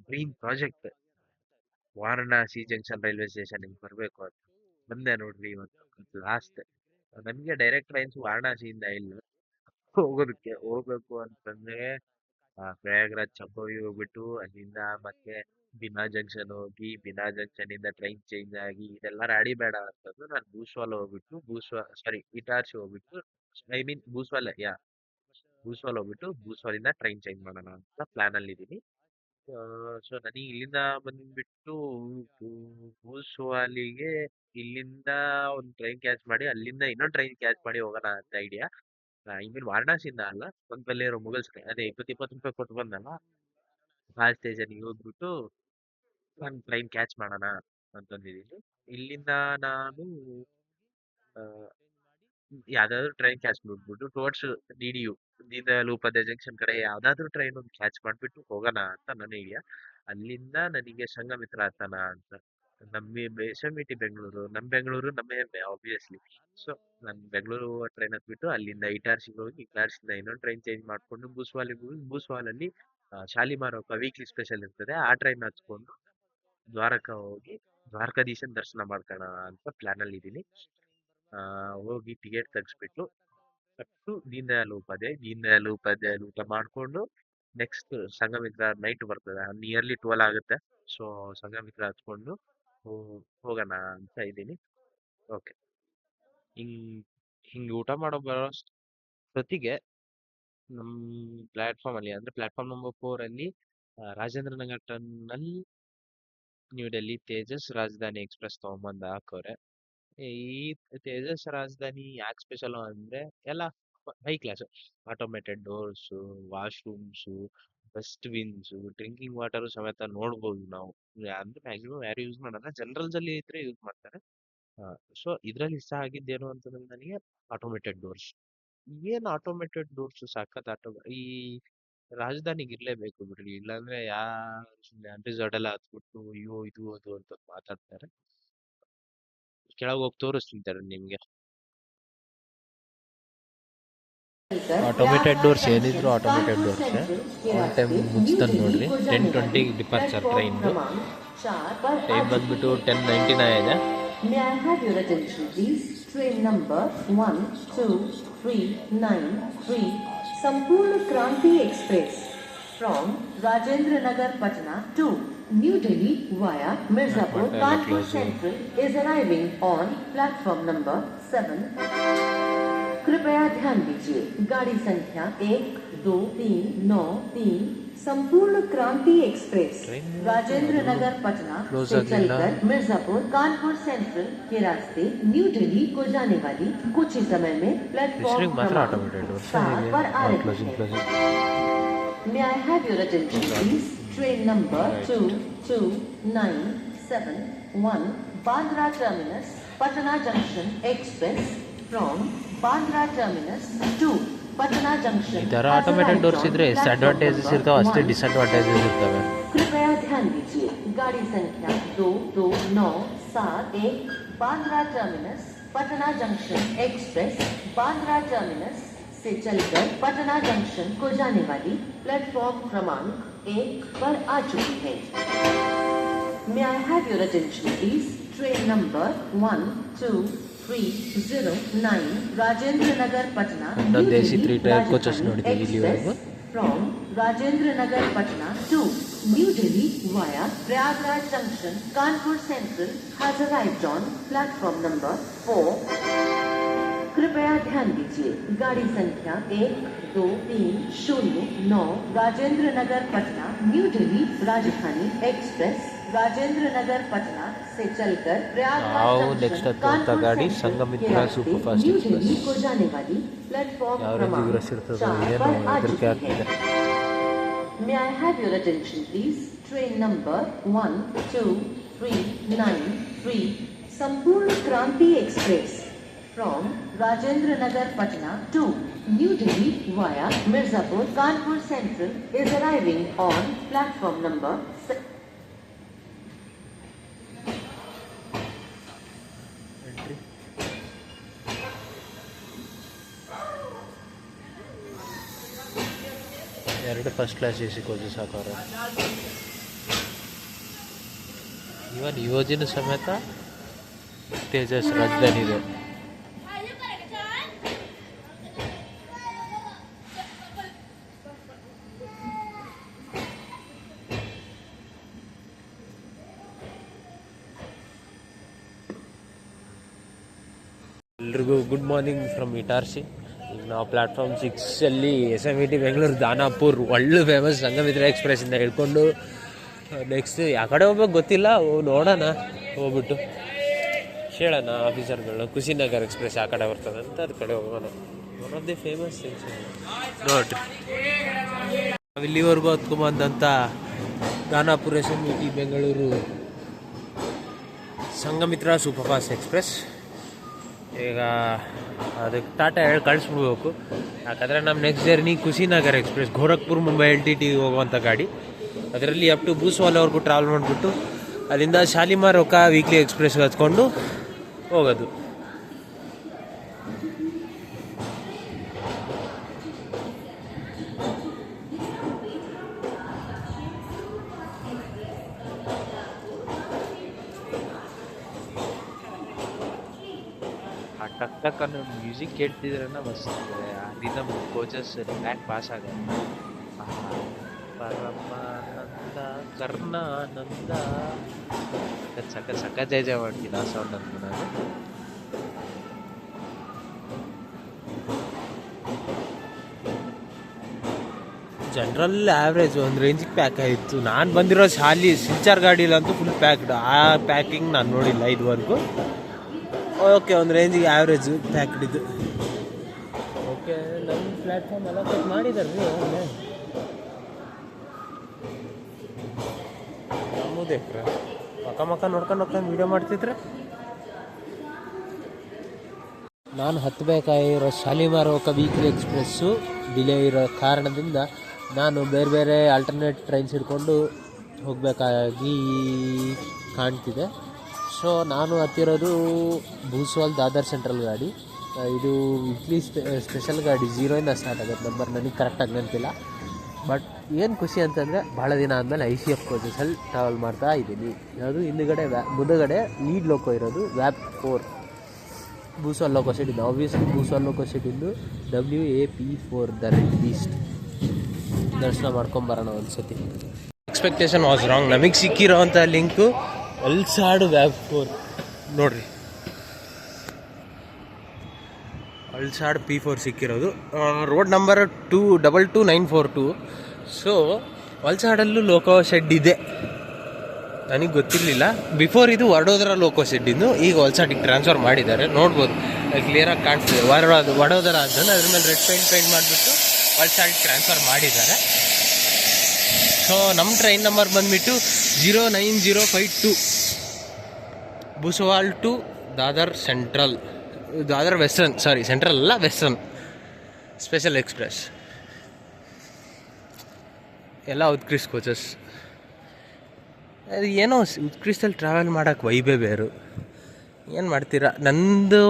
dream project Varanasi junction railway station ಬರಬೇಕು ಅಂತ ಬಂದೆ ನೋಡ್ರಿ ಇವತ್ತು ಲಾಸ್ಟ್. ನನಗೆ ಡೈರೆಕ್ಟ್ ಟ್ರೈನ್ಸ್ ವಾರಣಾಸಿಯಿಂದ ಇಲ್ಲ ಹೋಗ್ಬೇಕು ಅಂತಂದ್ರೆ ಪ್ರಯಾಗ್ರಾಜ್ ಚಂಪೋಯಿ ಹೋಗ್ಬಿಟ್ಟು ಅಲ್ಲಿಂದ ಮತ್ತೆ ಬಿನಾ ಜಂಕ್ಷನ್ ಹೋಗಿ, ಬಿನಾ ಜಂಕ್ಷನ್ ಇಂದ ಟ್ರೈನ್ ಚೇಂಜ್ ಆಗಿ ಇದೆಲ್ಲ ರಾಡಿ ಬೇಡ ಅಂತಂದು ನಾನು ಭೂಸ್ವಾಲ್ ಹೋಗ್ಬಿಟ್ಟು ಇಟಾರ್ಸಿ ಹೋಗ್ಬಿಟ್ಟು, ಐ ಮೀನ್ ಭೂಸ್ವಾಲ್ ಹೋಗ್ಬಿಟ್ಟು ಭೂಸ್ವಾಲಿಂದ ಟ್ರೈನ್ ಚೇಂಜ್ ಮಾಡೋಣ ಅಂತ ಪ್ಲಾನ್ ಅಲ್ಲಿ ಇದ್ದೀನಿ. ಸೊ ನನಗೆ ಇಲ್ಲಿಂದ ಬಂದ್ಬಿಟ್ಟು ಭೂಸ್ವಾಲಿಗೆ ಇಲ್ಲಿಂದ ಒಂದು ಟ್ರೈನ್ ಕ್ಯಾಚ್ ಮಾಡಿ ಅಲ್ಲಿಂದ ಇನ್ನೊಂದು ಟ್ರೈನ್ ಕ್ಯಾಚ್ ಮಾಡಿ ಹೋಗೋಣ ಅಂತ ಐಡಿಯಾ. ಐ ಮೀನ್ ವಾರಣಾಸಿಯಿಂದ ಅಲ್ಲ, ಪಕ್ಕದಲ್ಲೇ ಇರೋ ಮುಗಲ್ಸ್ ಅದೇ 20 ರೂಪಾಯಿ ಕೊಟ್ಟು ಬಂದಲ್ಲ, ಆ ಸ್ಟೇಷನ್ಗೆ ಹೋಗ್ಬಿಟ್ಟು ನಾನು ಟ್ರೈನ್ ಕ್ಯಾಚ್ ಮಾಡೋಣ ಅಂತಂದಿದ್ದೀನಿ. ಇಲ್ಲಿಂದ ನಾನು ಯಾವ್ದಾದ್ರು ಟ್ರೈನ್ ಕ್ಯಾಚ್ ಮಾಡ್ಬಿಟ್ಟು towards DDU, Deen Dayal Upadhyaya junction ಕಡೆ ಯಾವ್ದಾದ್ರು ಟ್ರೈನ್ ಒಂದು ಕ್ಯಾಚ್ ಮಾಡ್ಬಿಟ್ಟು ಹೋಗೋಣ ಅಂತ ನನ್ನ ಐಡಿಯಾ. ಅಲ್ಲಿಂದ ನನಗೆ ಸಂಘಮಿತ್ರ ಹತ್ತನ ಅಂತ. S M E T Bengaluru, Bengaluru ನಮ್ಮ ಹೆಮ್ಮೆ ಆಬ್ವಿಯಸ್ಲಿ. ಸೊ ನಾನು ಬೆಂಗಳೂರು ಟ್ರೈನ್ ಹತ್ಬಿಟ್ಟು ಅಲ್ಲಿಂದ ಇಟಾರ್ಸಿಗೆ ಹೋಗಿ, ಇಟಾರ್ಸಿಂದ ಇನ್ನೊಂದು ಟ್ರೈನ್ ಚೇಂಜ್ ಮಾಡ್ಕೊಂಡು ಬೂಸ್ವಾಲಿಗೆ ಹೋಗಿ, ಬೂಸ್ವಾಲಲ್ಲಿ ಶಾಲಿಮಾರ್ ವೀಕ್ಲಿ ಸ್ಪೆಷಲ್ ಇರ್ತದೆ, ಆ ಟ್ರೈನ್ ಹತ್ಕೊಂಡು ದ್ವಾರಕ ಹೋಗಿ ದ್ವಾರಕಾಧೀಶನ್ ದರ್ಶನ ಮಾಡ್ಕೋಣ ಅಂತ ಪ್ಲಾನ್ ಅಲ್ಲಿ ಇದ್ದೀನಿ. ಹೋಗಿ ಟಿಕೆಟ್ ತೆಗಿಸ್ಬಿಟ್ಟು ದೀನ್ ದಯಾಳ್ ಉಪಾಧ್ಯಾಯ ಊಟ ಮಾಡ್ಕೊಂಡು ನೆಕ್ಸ್ಟ್ ಸಂಘಮಿತ್ರ ನೈಟ್ ಬರ್ತದೆ, ನಿಯರ್ಲಿ 12 ಆಗುತ್ತೆ. ಸೊ ಸಂಘಮಿತ್ರ ಹತ್ಕೊಂಡು ಹೋಗೋಣ ಅಂತ ಇದ್ದೀನಿ. ಓಕೆ, ಹಿಂಗ್ ಊಟ ಮಾಡೋ ಬರೋ ಹೊತ್ತಿಗೆ ನಮ್ಮ ಪ್ಲಾಟ್ಫಾರ್ಮ್ ಅಲ್ಲಿ, ಅಂದ್ರೆ ಪ್ಲಾಟ್ಫಾರ್ಮ್ ನಂಬರ್ 4 ಅಲ್ಲಿ ರಾಜೇಂದ್ರ ನಗರ್ ಟರ್ಮಿನಲ್ ನ್ಯೂ ಡೆಲ್ಲಿ ತೇಜಸ್ ರಾಜಧಾನಿ ಎಕ್ಸ್‌ಪ್ರೆಸ್ ತಗೊಂಬಂದು ಹಾಕವ್ರೆ. ಈ ತೇಜಸ್ ರಾಜಧಾನಿ ಯಾಕೆ ಸ್ಪೆಷಲ್ ಅಂದ್ರೆ ಎಲ್ಲ high class, automated doors, washrooms, dustbins, drinking water ಸಮೇತ ನೋಡ್ಬೋದು ನಾವು. ಅಂದ್ರೆ ಮ್ಯಾಕ್ಸಿಮಮ್ ಯಾರು ಯೂಸ್ ಮಾಡಲ್ಲ, ಜನರಲ್ಸ್ ಅಲ್ಲಿ ಇದ್ರೆ ಯೂಸ್ ಮಾಡ್ತಾರೆ. ಸೊ ಇದ್ರಲ್ಲಿ ಇಷ್ಟ ಆಗಿದ್ದೇನು ಅಂತಂದ್ರೆ ನನಗೆ ಆಟೋಮೇಟೆಡ್ ಡೋರ್ಸ್. ಏನ್ ಆಟೋಮೇಟೆಡ್ ಡೋರ್ಸ್ ಸಖತ್ ಈ ರಾಜಧಾನಿಗೆ ಇರ್ಲೇಬೇಕು ಬಿಡ್ರಿ, ಇಲ್ಲಾಂದ್ರೆ ಯಾರು ಸುಮ್ಮನೆ ಅನ್ರಿಸರ್ವ್ಡ್ ಎಲ್ಲ ಹತ್ಬಿಟ್ಟು ಅಯ್ಯೋ ಇದು ಅದು ಅಂತ ಮಾತಾಡ್ತಾರೆ. ಕೆಳಗೆ ಹೋಗಿ ತೋರಿಸ್ತಿದ್ದಾರೆ ನಿಮ್ಗೆ. ಆಟೋಮೇಟೆಡ್ ಡೋರ್ಸ್ ಏನಿದ್ರು ಆಟೋಮೇಟೆಡ್ ಡೋರ್ಸ್ ಆನ್ ಟೈಮ್ ಮುಗಿಸ್ತಾನೆ ನೋಡ್ರಿ. 10:20 ಡಿಪಾರ್ಚರ್ ಟ್ರೈನ್ದು ಟೈಮ್ ಬಂದ್ಬಿಟ್ಟು 10:99 ಇದೆ. May I have your attention please? Train number 12393 Sampurna Kranti Express from Rajendra Nagar Patna to New Delhi via Mirzapur Kanpur Central is arriving on platform number 7. कृपया ध्यान दीजिए, गाड़ी संख्या 12393 संपूर्ण क्रांति एक्सप्रेस राजेंद्र नगर पटना से चलकर मिर्जापुर कानपुर सेंट्रल के रास्ते न्यू दिल्ली को जाने वाली कुछ ही समय में प्लेटफॉर्म पर आ रही है. May I have your attention please? Train number 22971 Bandra Terminus Patna Junction Express from Bandra Terminus to Patna Junction. ಈ ಥರ ಆಟೋಮೇಟೆಡ್ ಡೋರ್ಸ್ ಇದ್ರೆ ಎಷ್ಟು ಅಡ್ವಾಂಟೇಜಸ್ ಇರ್ತಾವೆ ಅಷ್ಟೇ ಡಿಸ್ಅಡ್ವಾಂಟೇಜಸ್ ಇರ್ತವೆ. कृपया ध्यान दीजिए, गाड़ी संख्या 22971 Bandra terminus Patna junction express Bandra terminus से चलकर पटना जंक्शन को जाने वाली प्लेटफॉर्म क्रमांक 1 पर आ चुकी है. May I have your attention please? Train number 12309 Rajendra Nagar Patna ಇನ್ನೊಂದು ದೇಸಿ 3 ಟೈರ್ ಕೋಚಸ್ ನೋಡಿದ್ದೀವಿ ಇಲ್ಲಿವರೆಗೂ. from Rajendra Nagar Patna to New Delhi via Prayagraj Junction, Kanpur Central has arrived on platform number 4. कृपया ध्यान दीजिए, गाड़ी संख्या 12309 राजेंद्र नगर पटना न्यू दिल्ली राजधानी express Rajendra Nagar Patna से चलकर ನಾವು ನೆಕ್ಸ್ಟ್ ಹತ್ತುವಂಥ ಗಾಡಿ Sanghamitra super fast new express. Delhi को जाने वाली प्लेटफॉर्म ಯಾವ ರೇಂಜಿಗೆ क्रमांक ರಶ್ ಇರ್ತದೋ 4 ಏನೋ पर आ ಹೆದರಿಕೆ चुकी है. ಆಗ್ತಿದೆ. May I have your attention please? Train number 12393 Sampurna Kranti Express from Rajendra Nagar Patna to New Delhi via Mirzapur Kanpur Central is arriving on platform number 6. ಎರಡು first class A C coaches ಹಾಕೋರೆ. Even ಯೋಜನೆ ಸಮೇತ ತೇಜಸ್ ರಾಜಧಾನಿ ಇದೆ. ಎಲ್ರಿಗೂ good morning from Itarsi. ಈಗ ನಾವು platform 6 SMET Bengaluru Danapur ಒಳ್ಳೆ ಫೇಮಸ್ ಸಂಘಮಿತ್ರ ಎಕ್ಸ್ಪ್ರೆಸ್ಸಿಂದ ಹೇಳ್ಕೊಂಡು ನೆಕ್ಸ್ಟ್ ಯಾವ ಕಡೆ ಹೋಗ್ಬೇಕು ಗೊತ್ತಿಲ್ಲ, ನೋಡೋಣ ಹೋಗ್ಬಿಟ್ಟು ಹೇಳೋಣ ಆಫೀಸರ್ಗಳು. ಕುಶಿನಗರ್ ಎಕ್ಸ್ಪ್ರೆಸ್ ಆ ಕಡೆ ಬರ್ತದೆ ಅಂತ ಅದ್ರ ಕಡೆ ಹೋಗೋಣ. ಒನ್ ಆಫ್ ದಿ ಫೇಮಸ್ ನೋಡ್ರಿ. ನಾವು ಇಲ್ಲಿವರೆಗೂ ಹತ್ಕೊಂಬಂದಂಥ Danapur SMET Bengaluru Sanghamitra super fast express ಈಗ ಅದಕ್ಕೆ ಟಾಟಾ ಹೇಳಿ ಕಳಿಸ್ಬಿಡ್ಬೇಕು. ಯಾಕಂದರೆ ನಮ್ಮ next journey Kushinagar express, Gorakhpur Mumbai LTT ಹೋಗುವಂಥ ಗಾಡಿ. ಅದರಲ್ಲಿ ಅಪ್ ಟು ಭೂಸ್ವಾಲ್ವರೆಗೂ ಟ್ರಾವೆಲ್ ಮಾಡಿಬಿಟ್ಟು ಅಲ್ಲಿಂದ ಶಾಲಿಮಾರ್ ಒಕ್ಕ ವೀಕ್ಲಿ ಎಕ್ಸ್ಪ್ರೆಸ್ಗೆ ಹತ್ಕೊಂಡು ಹೋಗೋದು. ಆ ಟಕ್ ಟಕ್ ಅನ್ನೋ ಮ್ಯೂಸಿಕ್ ಕೇಳ್ತಿದ್ರೆ ಮಸ್ತ್ ಅಲ್ಲಿಂದ ಕೋಚಸ್ ಬ್ಯಾಕ್ ಪಾಸ್ ಆಗುತ್ತೆ. ಪರಮಾನಂದ ಕರ್ಣಾನಂದ ಸಕ್ಕ ಜಯ ಜಯ ಮಾಡ್ತೀನಿ ಆ ಸೌಂಡ್ ಅಂತ ನಾನು. ಜನರಲ್ ಆ್ಯಾವ್ರೇಜ್ ಒಂದು ರೇಂಜಿಗೆ ಪ್ಯಾಕ್ ಆಯಿತು. ನಾನು ಬಂದಿರೋ ಸಿಲ್ಚಾರ್ ಗಾಡಿಲಂತೂ ಫುಲ್ ಪ್ಯಾಕ್ಡ್. ಆ ಪ್ಯಾಕಿಂಗ್ ನಾನು ನೋಡಿಲ್ಲ ಇದುವರೆಗೂ. ಓಕೆ, ಒಂದು ರೇಂಜಿಗೆ ಆ್ಯಾವ್ರೇಜು ಪ್ಯಾಕ್ಡ್ ಇದು. ಓಕೆ, ನಮ್ಮ ಪ್ಲ್ಯಾಟ್ಫಾರ್ಮ್ ಎಲ್ಲ ಕಟ್ ಮಾಡಿದ್ದಾರೆ ರೀ. ನಮ್ಮದೇಕ್ರ ಮಕ್ಕ ನೋಡ್ಕೊಂಡು ವೀಡಿಯೋ ಮಾಡ್ತಿದ್ರೆ ನಾನು ಹತ್ತಬೇಕಾಗಿರೋ ಶಾಲಿಮಾರ್ ಒಕ್ಕ ವೀಕ್ಲಿ ಎಕ್ಸ್ಪ್ರೆಸ್ಸು ಡಿಲೇ ಇರೋ ಕಾರಣದಿಂದ ನಾನು ಬೇರೆ ಬೇರೆ ಆಲ್ಟರ್ನೇಟ್ ಟ್ರೈನ್ಸ್ ಹಿಡ್ಕೊಂಡು ಹೋಗಬೇಕಾಗಿ ಕಾಣ್ತಿದೆ. ಸೊ ನಾನು ಹತ್ತಿರೋದು ಭೂಸ್ವಾಲ್ ದಾದರ್ ಸೆಂಟ್ರಲ್ ಗಾಡಿ. ಇದು ವೀಕ್ಲಿ ಸ್ಪೆಷಲ್ ಗಾಡಿ, 0 ಸ್ಟಾರ್ಟ್ ಆಗುತ್ತೆ ನಂಬರ್, ನನಗೆ ಕರೆಕ್ಟಾಗಿ ನೆನಪಿಲ್ಲ. ಬಟ್ ಏನು ಖುಷಿ ಅಂತಂದರೆ ಭಾಳ ದಿನ ಆದಮೇಲೆ ICF ಕೋಚಸಲ್ಲಿ ಟ್ರಾವೆಲ್ ಮಾಡ್ತಾ ಇದ್ದೀನಿ. ಅದು ಹಿಂದುಗಡೆ ಮುಂದುಗಡೆ ಲೀಡ್ ಲೋಕೋ ಇರೋದು ವ್ಯಾಪ್ 4 ಭೂಸ್ವಾಲ್ ಲೋಕೋ ಸೆಟ್ ಇದೆ. ಆಬ್ವಿಯಸ್ಲಿ ಭೂಸ್ವಾಲ್ ಲೋಕೋ ಸೆಟ್ ಇಂದು WAP4 ದ ರೆಡ್ ಬೀಸ್ಟ್ ದರ್ಶನ ಮಾಡ್ಕೊಂಬರೋಣ ಒಂದ್ಸತಿ. Expectation was wrong. ನಮಗೆ ಸಿಕ್ಕಿರೋ ಅಂಥ ಲಿಂಕು ವಲ್ಸಾಡ್ ವ್ಯಾಪ್ 4 ನೋಡ್ರಿ, ವಲ್ಸಾಡ್ P4 ಸಿಕ್ಕಿರೋದು. Road number 222942. ಸೊ ವಲ್ಸಾಡಲ್ಲೂ ಲೋಕೋ ಶೆಡ್ ಇದೆ, ನನಗೆ ಗೊತ್ತಿರಲಿಲ್ಲ. ಬಿಫೋರ್ ಇದು ವಡೋದರ ಲೋಕೋ ಶೆಡ್ಡಿಂದು, ಈಗ ವಲ್ಸಾಡಿಗೆ ಟ್ರಾನ್ಸ್ಫರ್ ಮಾಡಿದ್ದಾರೆ. ನೋಡ್ಬೋದು, ಕ್ಲಿಯರಾಗಿ ಕಾಣಿಸ್ತಿದೆ. ವಡೋದರ ಅದನ್ನು ಅದ್ರ ಮೇಲೆ ರೆಡ್ ಪೇಂಟ್ ಮಾಡಿಬಿಟ್ಟು ವಲ್ಸಾಡಿಗೆ ಟ್ರಾನ್ಸ್ಫರ್ ಮಾಡಿದ್ದಾರೆ. ಸೊ ನಮ್ಮ ಟ್ರೈನ್ ನಂಬರ್ ಬಂದುಬಿಟ್ಟು 09052 Bhusawal to Dadar Central, Dadar Western, central ಅಲ್ಲ ವೆಸ್ಟರ್ನ್ ಸ್ಪೆಷಲ್ ಎಕ್ಸ್ಪ್ರೆಸ್. ಎಲ್ಲ ಉತ್ಕೃಷ್ಟ ಕೋಚಸ್. ಅದು ಏನೋ ಉತ್ಕೃಷ್ಟಲ್ಲಿ ಟ್ರಾವೆಲ್ ಮಾಡೋಕ್ಕೆ ವೈಬೇ ಬೇರು. ಏನು ಮಾಡ್ತೀರಾ? ನಂದು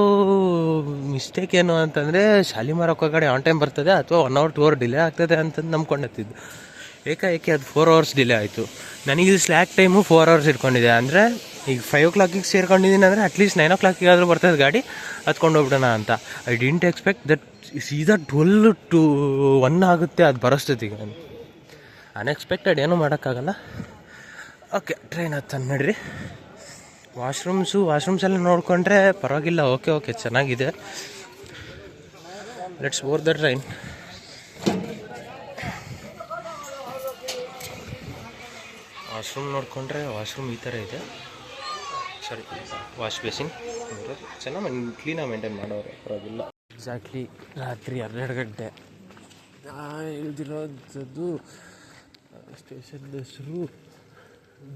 ಮಿಸ್ಟೇಕ್ ಏನು ಅಂತಂದರೆ ಶಾಲಿಮಾರ್ ಒಕ್ಕ ಗಾಡಿ ಆನ್ ಟೈಮ್ ಬರ್ತದೆ ಅಥವಾ 1 hour 2 hour ಡಿಲೇ ಆಗ್ತದೆ ಅಂತಂದು ನಂಬ್ಕೊಂಡಿದ್ದು. ಏಕಾಏಕಿ ಅದು 4 hours ಡಿಲೇ ಆಯಿತು. ನನಗಿದು ಸ್ಲ್ಯಾಕ್ ಟೈಮು 4 hours ಇಟ್ಕೊಂಡಿದೆ. ಅಂದರೆ ಈಗ 5 o'clock ಸೇರ್ಕೊಂಡಿದ್ದೀನಿ ಅಂದರೆ ಅಟ್ಲೀಸ್ಟ್ 9 o'clock ಆದರೂ ಬರ್ತದೆ ಗಾಡಿ, ಹತ್ಕೊಂಡು ಹೋಗ್ಬಿಡೋಣ ಅಂತ. ಐ ಡಿಂಟ್ ಎಕ್ಸ್ಪೆಕ್ಟ್ ದಟ್ ಸೀದಾ 12 to 1 ಆಗುತ್ತೆ ಅದು ಬರೋಷ್ಟೊತ್ತಿಗೆ. ನಾನು ಅನ್ಎಕ್ಸ್ಪೆಕ್ಟೆಡ್, ಏನೂ ಮಾಡೋಕ್ಕಾಗಲ್ಲ. ಓಕೆ, ಟ್ರೈನ್ ಹತ್ತಂದು ನಡ್ರಿ. ವಾಶ್ರೂಮ್ಸ್ ಎಲ್ಲ ನೋಡಿಕೊಂಡ್ರೆ ಪರವಾಗಿಲ್ಲ. ಓಕೆ ಚೆನ್ನಾಗಿದೆ. Let's board the train. Washroom ನೋಡಿಕೊಂಡ್ರೆ ವಾಶ್ರೂಮ್ ಈ ಥರ ಇದೆ. ವಾಶ್ ಬೇಸಿನ್ ಚೆನ್ನಾಗಿ ಕ್ಲೀನಾಗಿ ಮೇಂಟೈನ್ ಮಾಡೋರು, ಪರವಾಗಿಲ್ಲ. ಎಕ್ಸಾಕ್ಟ್ಲಿ ರಾತ್ರಿ 12 ಗಂಟೆ. ಇಳ್ದಿರೋಂಥದ್ದು ಸ್ಟೇಷನ್ ಹೆಸರು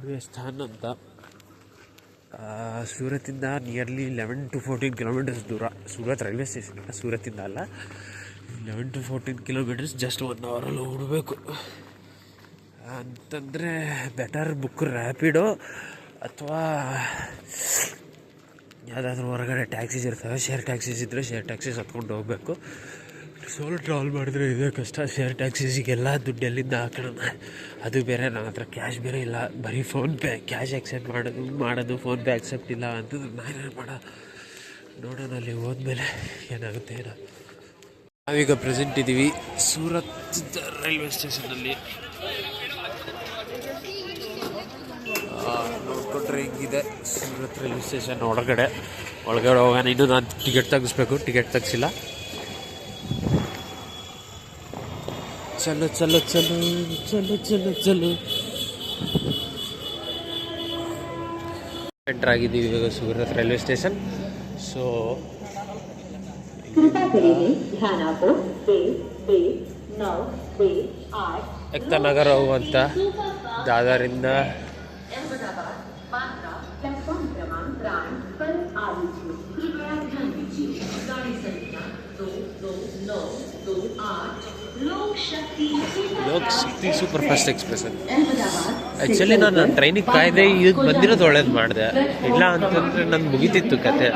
ದೇವಸ್ಥಾನ ಅಂತ. ಸೂರತ್ತಿಂದ ನಿಯರ್ಲಿ 11 to 14 kilometers ದೂರ. ಸೂರತ್ ರೈಲ್ವೆ ಸ್ಟೇಷನ್, ಸೂರತ್ತಿಂದ ಅಲ್ಲ, 11 to 14 kilometers, ಜಸ್ಟ್ 1 hour ಓಡಬೇಕು ಅಂತಂದರೆ ಬೆಟರ್ ಬುಕ್ ರ್ಯಾಪಿಡೋ ಅಥವಾ ಯಾವುದಾದ್ರೂ ಹೊರಗಡೆ ಟ್ಯಾಕ್ಸೀಸ್ ಇರ್ತವೆ. ಶೇರ್ ಟ್ಯಾಕ್ಸೀಸ್ ಇದ್ದರೆ ಶೇರ್ ಟ್ಯಾಕ್ಸೀಸ್ ಹತ್ಕೊಂಡು ಹೋಗಬೇಕು. ಸೋಲೋ ಟ್ರಾವೆಲ್ ಮಾಡಿದ್ರೆ ಇದೇ ಕಷ್ಟ. ಶೇರ್ ಟ್ಯಾಕ್ಸೀಸಿಗೆಲ್ಲ ದುಡ್ಡು ಎಲ್ಲಿಂದ ಹಾಕೋಣ, ಅದು ಬೇರೆ. ನನ್ನ ಹತ್ರ ಕ್ಯಾಶ್ ಬೇರೆ ಇಲ್ಲ, ಬರೀ ಫೋನ್ಪೇ. ಕ್ಯಾಶ್ ಆಕ್ಸೆಪ್ಟ್ ಮಾಡೋದು ಫೋನ್ಪೇ ಆಕ್ಸೆಪ್ಟ್ ಇಲ್ಲ ಅಂತಂದ್ರೆ ನಾನೇನು ನೋಡೋಣ ಅಲ್ಲಿ ಹೋದ್ಮೇಲೆ ಏನಾಗುತ್ತೆ ಏನೋ. ನಾವೀಗ ಪ್ರೆಸೆಂಟ್ ಇದ್ದೀವಿ ಸೂರತ್ ರೈಲ್ವೆ ಸ್ಟೇಷನಲ್ಲಿ. ನೋಡ್ಕೊಂಡ್ರೆ ಹಿಂಗಿದೆ ಸೂರತ್ ರೈಲ್ವೆ ಸ್ಟೇಷನ್ ಒಳಗಡೆ ಹೋಗೋಣ. ಇನ್ನೂ ನಾನು ಟಿಕೆಟ್ ತೆಗಿಸ್ಬೇಕು, ಟಿಕೆಟ್ ತೆಗ್ಸಿಲ್ಲ. ಚಲೋ ಎಂಟರ್ ಆಗಿದ್ದೀವಿ ಇವಾಗ Surat railway station. So Ekta Nagar ಹೋಗುವಂಥ ದಾದರಿಂದ Lok Shakti super fast express ಅಂತ. ಆ್ಯಕ್ಚುಲಿ ನಾನು ಟ್ರೈನಿಗೆ ಕಾಯ್ದೆ ಈಗ ಬಂದಿರೋದು ಒಳ್ಳೇದು ಮಾಡಿದೆ, ಇಲ್ಲ ಅಂತಂದರೆ ನನ್ನ ಮುಗಿತಿತ್ತು ಕತೆ.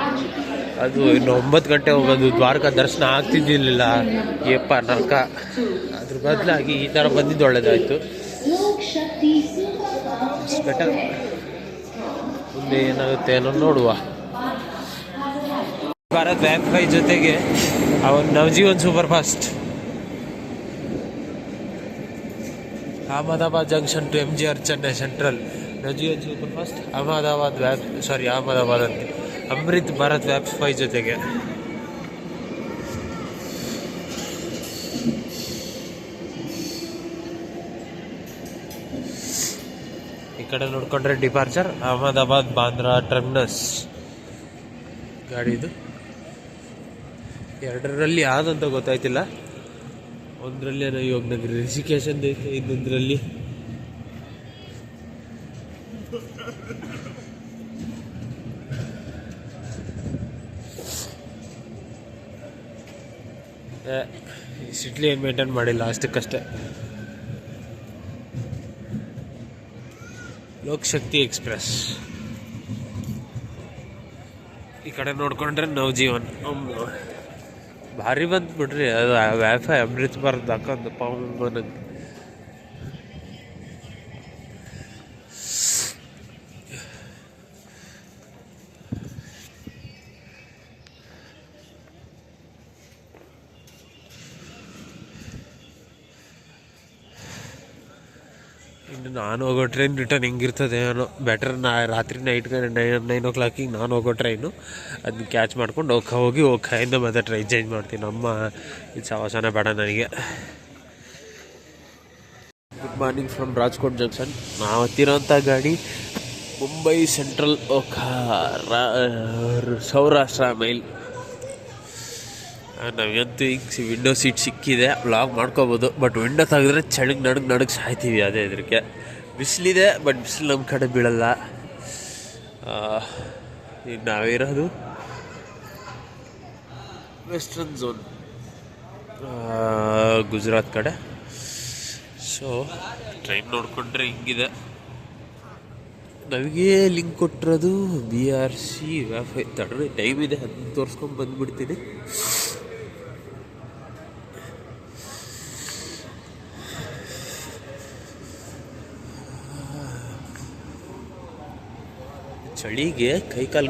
ಅದು ಇನ್ನು 9 ಗಂಟೆ ಹೋಗೋದು, ದ್ವಾರಕಾ ದರ್ಶನ ಆಗ್ತಿದ್ದಿಲ್ಲ, ಏಪ್ಪ ನರಕ. ಅದ್ರ ಬದಲಾಗಿ ಈ ಥರ ಬಂದಿದ್ದು ಒಳ್ಳೇದಾಯಿತು. ಬೆಟರ್. ಮುಂದೆ ಏನಾಗುತ್ತೆ ಅನ್ನೋ ನೋಡುವ. ಭಾರತ್ ವೈಫೈ ಜೊತೆಗೆ ಅವನು Navjeevan super fast, Ahmedabad junction to MGR Chennai central, Navjeevan super fast, Ahmedabad ಅಂತ ಅಮೃತ್ ಭಾರತ್ ವೈಫೈ ಜೊತೆಗೆ. ಈ ಕಡೆ ನೋಡ್ಕೊಂಡ್ರೆ ಡಿಪಾರ್ಚರ್ ಅಹಮದಾಬಾದ್ ಬಾಂದ್ರಾ ಟರ್ಮಿನಸ್ ಗಾಡಿದು. ಎರಡರಲ್ಲಿ ಯಾವ್ದಂತ ಗೊತ್ತಾಯ್ತಿಲ್ಲ. ಒಂದರಲ್ಲಿ ಏನೋ ಯೋಗ ನಗರಿ ರಿಷಿಕೇಶ್ ಅಂತ ಐತೆ, ಇನ್ನೊಂದರಲ್ಲಿ ಸಿಟ್ಲಿ ಏನು ಮೇಂಟೈನ್ ಮಾಡಿಲ್ಲ, ಅಷ್ಟಕ್ಕಷ್ಟೇ. ಲೋಕ್ ಶಕ್ತಿ ಎಕ್ಸ್ಪ್ರೆಸ್. ಈ ಕಡೆ ನೋಡ್ಕೊಂಡ್ರೆ ನವಜೀವನ್. ಭಾರಿ ಬಂತು ಬಿಡ್ರಿ ಅದು ವೈಫೈ ಅಮೃತ್ ಭಾರತ್ ಹಾಕೊಂದು ನನಗೆ. ಇನ್ನು ನಾನು ಹೋಗೋ ಟ್ರೈನ್ ರಿಟರ್ನ್ ಹೆಂಗಿರ್ತದೆ ಏನೋ, ಬೆಟರ್ ರಾತ್ರಿ ನೈಟ್ಗೆ 9 o'clock ನಾನು ಹೋಗೋ ಟ್ರೈನು, ಅದನ್ನ ಕ್ಯಾಚ್ ಮಾಡ್ಕೊಂಡು ಹೋಗಿ ಇಂದ ಮತ್ತೆ ಟ್ರೈನ್ ಚೇಂಜ್ ಮಾಡ್ತೀನಿ. ನಮ್ಮ ಇದು ಸವಾಸನ ಬೇಡ ನನಗೆ. Good morning from Rajkot junction. ನಾವು ಹತ್ತಿರೋಂಥ ಗಾಡಿ ಮುಂಬೈ ಸೆಂಟ್ರಲ್ ಸೌರಾಷ್ಟ್ರ ಮೈಲ್. ನಮಗಂತೂ ಈಗ ವಿಂಡೋ ಸೀಟ್ ಸಿಕ್ಕಿದೆ, ವ್ಲಾಗ್ ಮಾಡ್ಕೋಬೋದು. ಬಟ್ ವಿಂಡೋ ತೆಗೆದ್ರೆ ಚಳಿಗೆ ನಡುಗೆ ಸಾಯ್ತೀವಿ. ಅದೇ ಇದಕ್ಕೆ ಬಿಸಿಲಿದೆ, ಬಟ್ ಬಿಸಿಲು ನಮ್ಮ ಕಡೆ ಬೀಳಲ್ಲ. ಈಗ ನಾವಿರೋದು ವೆಸ್ಟರ್ನ್ ಝೋನ್, ಗುಜರಾತ್ ಕಡೆ. ಸೊ ಟ್ರೈನ್ ನೋಡಿಕೊಂಡ್ರೆ ಹಿಂಗಿದೆ. ನಮಗೆ ಲಿಂಕ್ ಕೊಟ್ಟಿರೋದು BRC ವೈಫೈ. ತಡ್ರಿ, ಟೈಮ್ ಇದೆ, ಅದನ್ನ ತೋರಿಸ್ಕೊಂಡು ಬಂದುಬಿಡ್ತೀನಿ. ಚಳಿಗೆ ಕೈಕಾಲು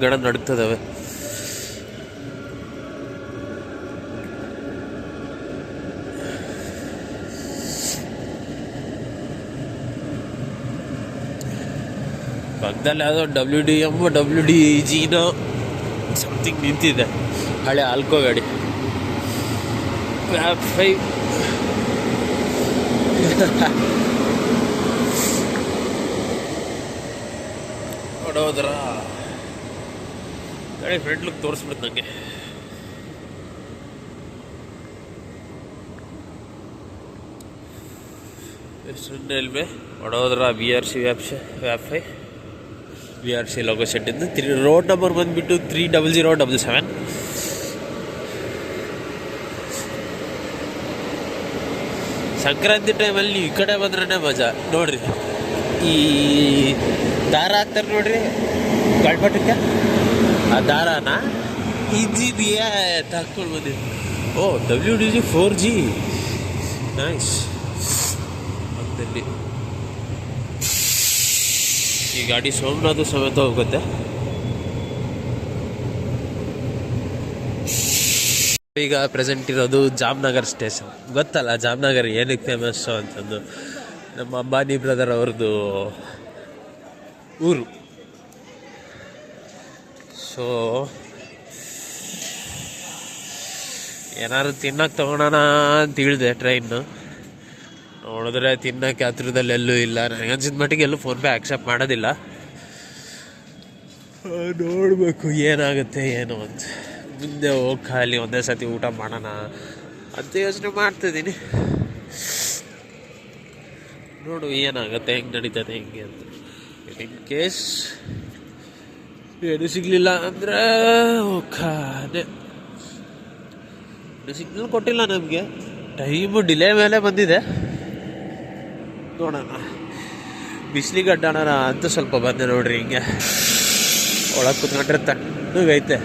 ಗಡ ನಡುಗ್ತದವೆ. ಪಕ್ಕದಲ್ಲಿ ಯಾವುದೋ WDM WDGನೋ ಸಮಥಿಂಗ್ ನಿಂತಿದೆ, ಹಳೆ ಆಲ್ಕೋ ಗಾಡಿ. ವೈಫೈ ನೋಡೋದ್ರ ಗಾಡಿ ಫ್ರಂಟ್ ಲುಕ್ ತೋರಿಸ್ಬಿಡ್ತು ನನಗೆ. Western Railway Vadodara BRC WiFi, BRC loco ಸೆಟ್ಟಿಂದ. ರೋಡ್ ನಂಬರ್ ಬಂದುಬಿಟ್ಟು 30077. ಸಂಕ್ರಾಂತಿ ಟೈಮಲ್ಲಿ ನೀವು ಈ ಕಡೆ ಬಂದ್ರೇ ಮಜಾ ನೋಡ್ರಿ. ಈ ದಾರ ಹಾಕ್ತಾರೆ ನೋಡ್ರಿ ಗಾಳಿಪಟಕ್ಕೆ, ಆ ದಾರಾನ ಈಜಿಬಿಯ ಹಾಕ್ಕೊಂಡು ಬಂದಿದ್ದು. WDG 4G nice. ಪಕ್ಕದಲ್ಲಿ ಈ ಗಾಡಿ ಸೋಮನಾಥ ಸಮೇತ ಹೋಗುತ್ತೆ. ಈಗ ಪ್ರೆಸೆಂಟ್ ಇರೋದು ಜಾಮ್ನಗರ್ ಸ್ಟೇಷನ್. ಗೊತ್ತಲ್ಲ ಜಾಮ್ನಗರ್ ಏನಕ್ಕೆ ಫೇಮಸ್ಸು ಅಂತಂದು, ನಮ್ಮ ಅಂಬಾನಿ ಬ್ರದರ್ ಅವ್ರದ್ದು ಊರು. ಸೊ ಏನಾದ್ರು ತಿನ್ನಕ್ಕೆ ತೊಗೊಳೋಣ ಅಂತ ಹೇಳಿದೆ ಟ್ರೈನು. ನೋಡಿದ್ರೆ ತಿನ್ನೋಕ್ಕೆ ಹತ್ರದಲ್ಲಿ ಎಲ್ಲೂ ಇಲ್ಲ. ನನಗನ್ಸಿದ ಮಟ್ಟಿಗೆ ಎಲ್ಲೂ ಫೋನ್ಪೇ ಆಕ್ಸೆಪ್ಟ್ ಮಾಡೋದಿಲ್ಲ. ನೋಡಬೇಕು ಏನಾಗುತ್ತೆ ಏನು ಅಂತ. ಮುಂದೆ ಹೋಗಿ ಖಾಲಿ ಒಂದೇ ಸತಿ ಊಟ ಮಾಡೋಣ ಅಂತ ಯೋಚನೆ ಮಾಡ್ತಿದ್ದೀನಿ. ನೋಡು ಏನಾಗುತ್ತೆ, ಹೆಂಗೆ ನಡೀತದೆ ಹೆಂಗೆ ಅಂತ. ಇನ್ ಕೇಸ್ ಏನು ಸಿಗಲಿಲ್ಲ ಅಂದರೆ ಖಾನೆ ಸಿಗ್ನಲ್ ಕೊಟ್ಟಿಲ್ಲ ನಮಗೆ, ಟೈಮು ಡಿಲೇ ಮೇಲೆ ಬಂದಿದೆ. ನೋಡೋಣ, ಬಿಸಿಲಿಗೆ ಅಡ್ಡಾಡೋಣ ಅಂತ ಸ್ವಲ್ಪ ಬಂದೆ ನೋಡ್ರಿ. ಹಿಂಗೆ ಒಳಗೆ ಕುತ್ಕೊಂಡ್ರೆ ತಣ್ಣಗೈತೆ.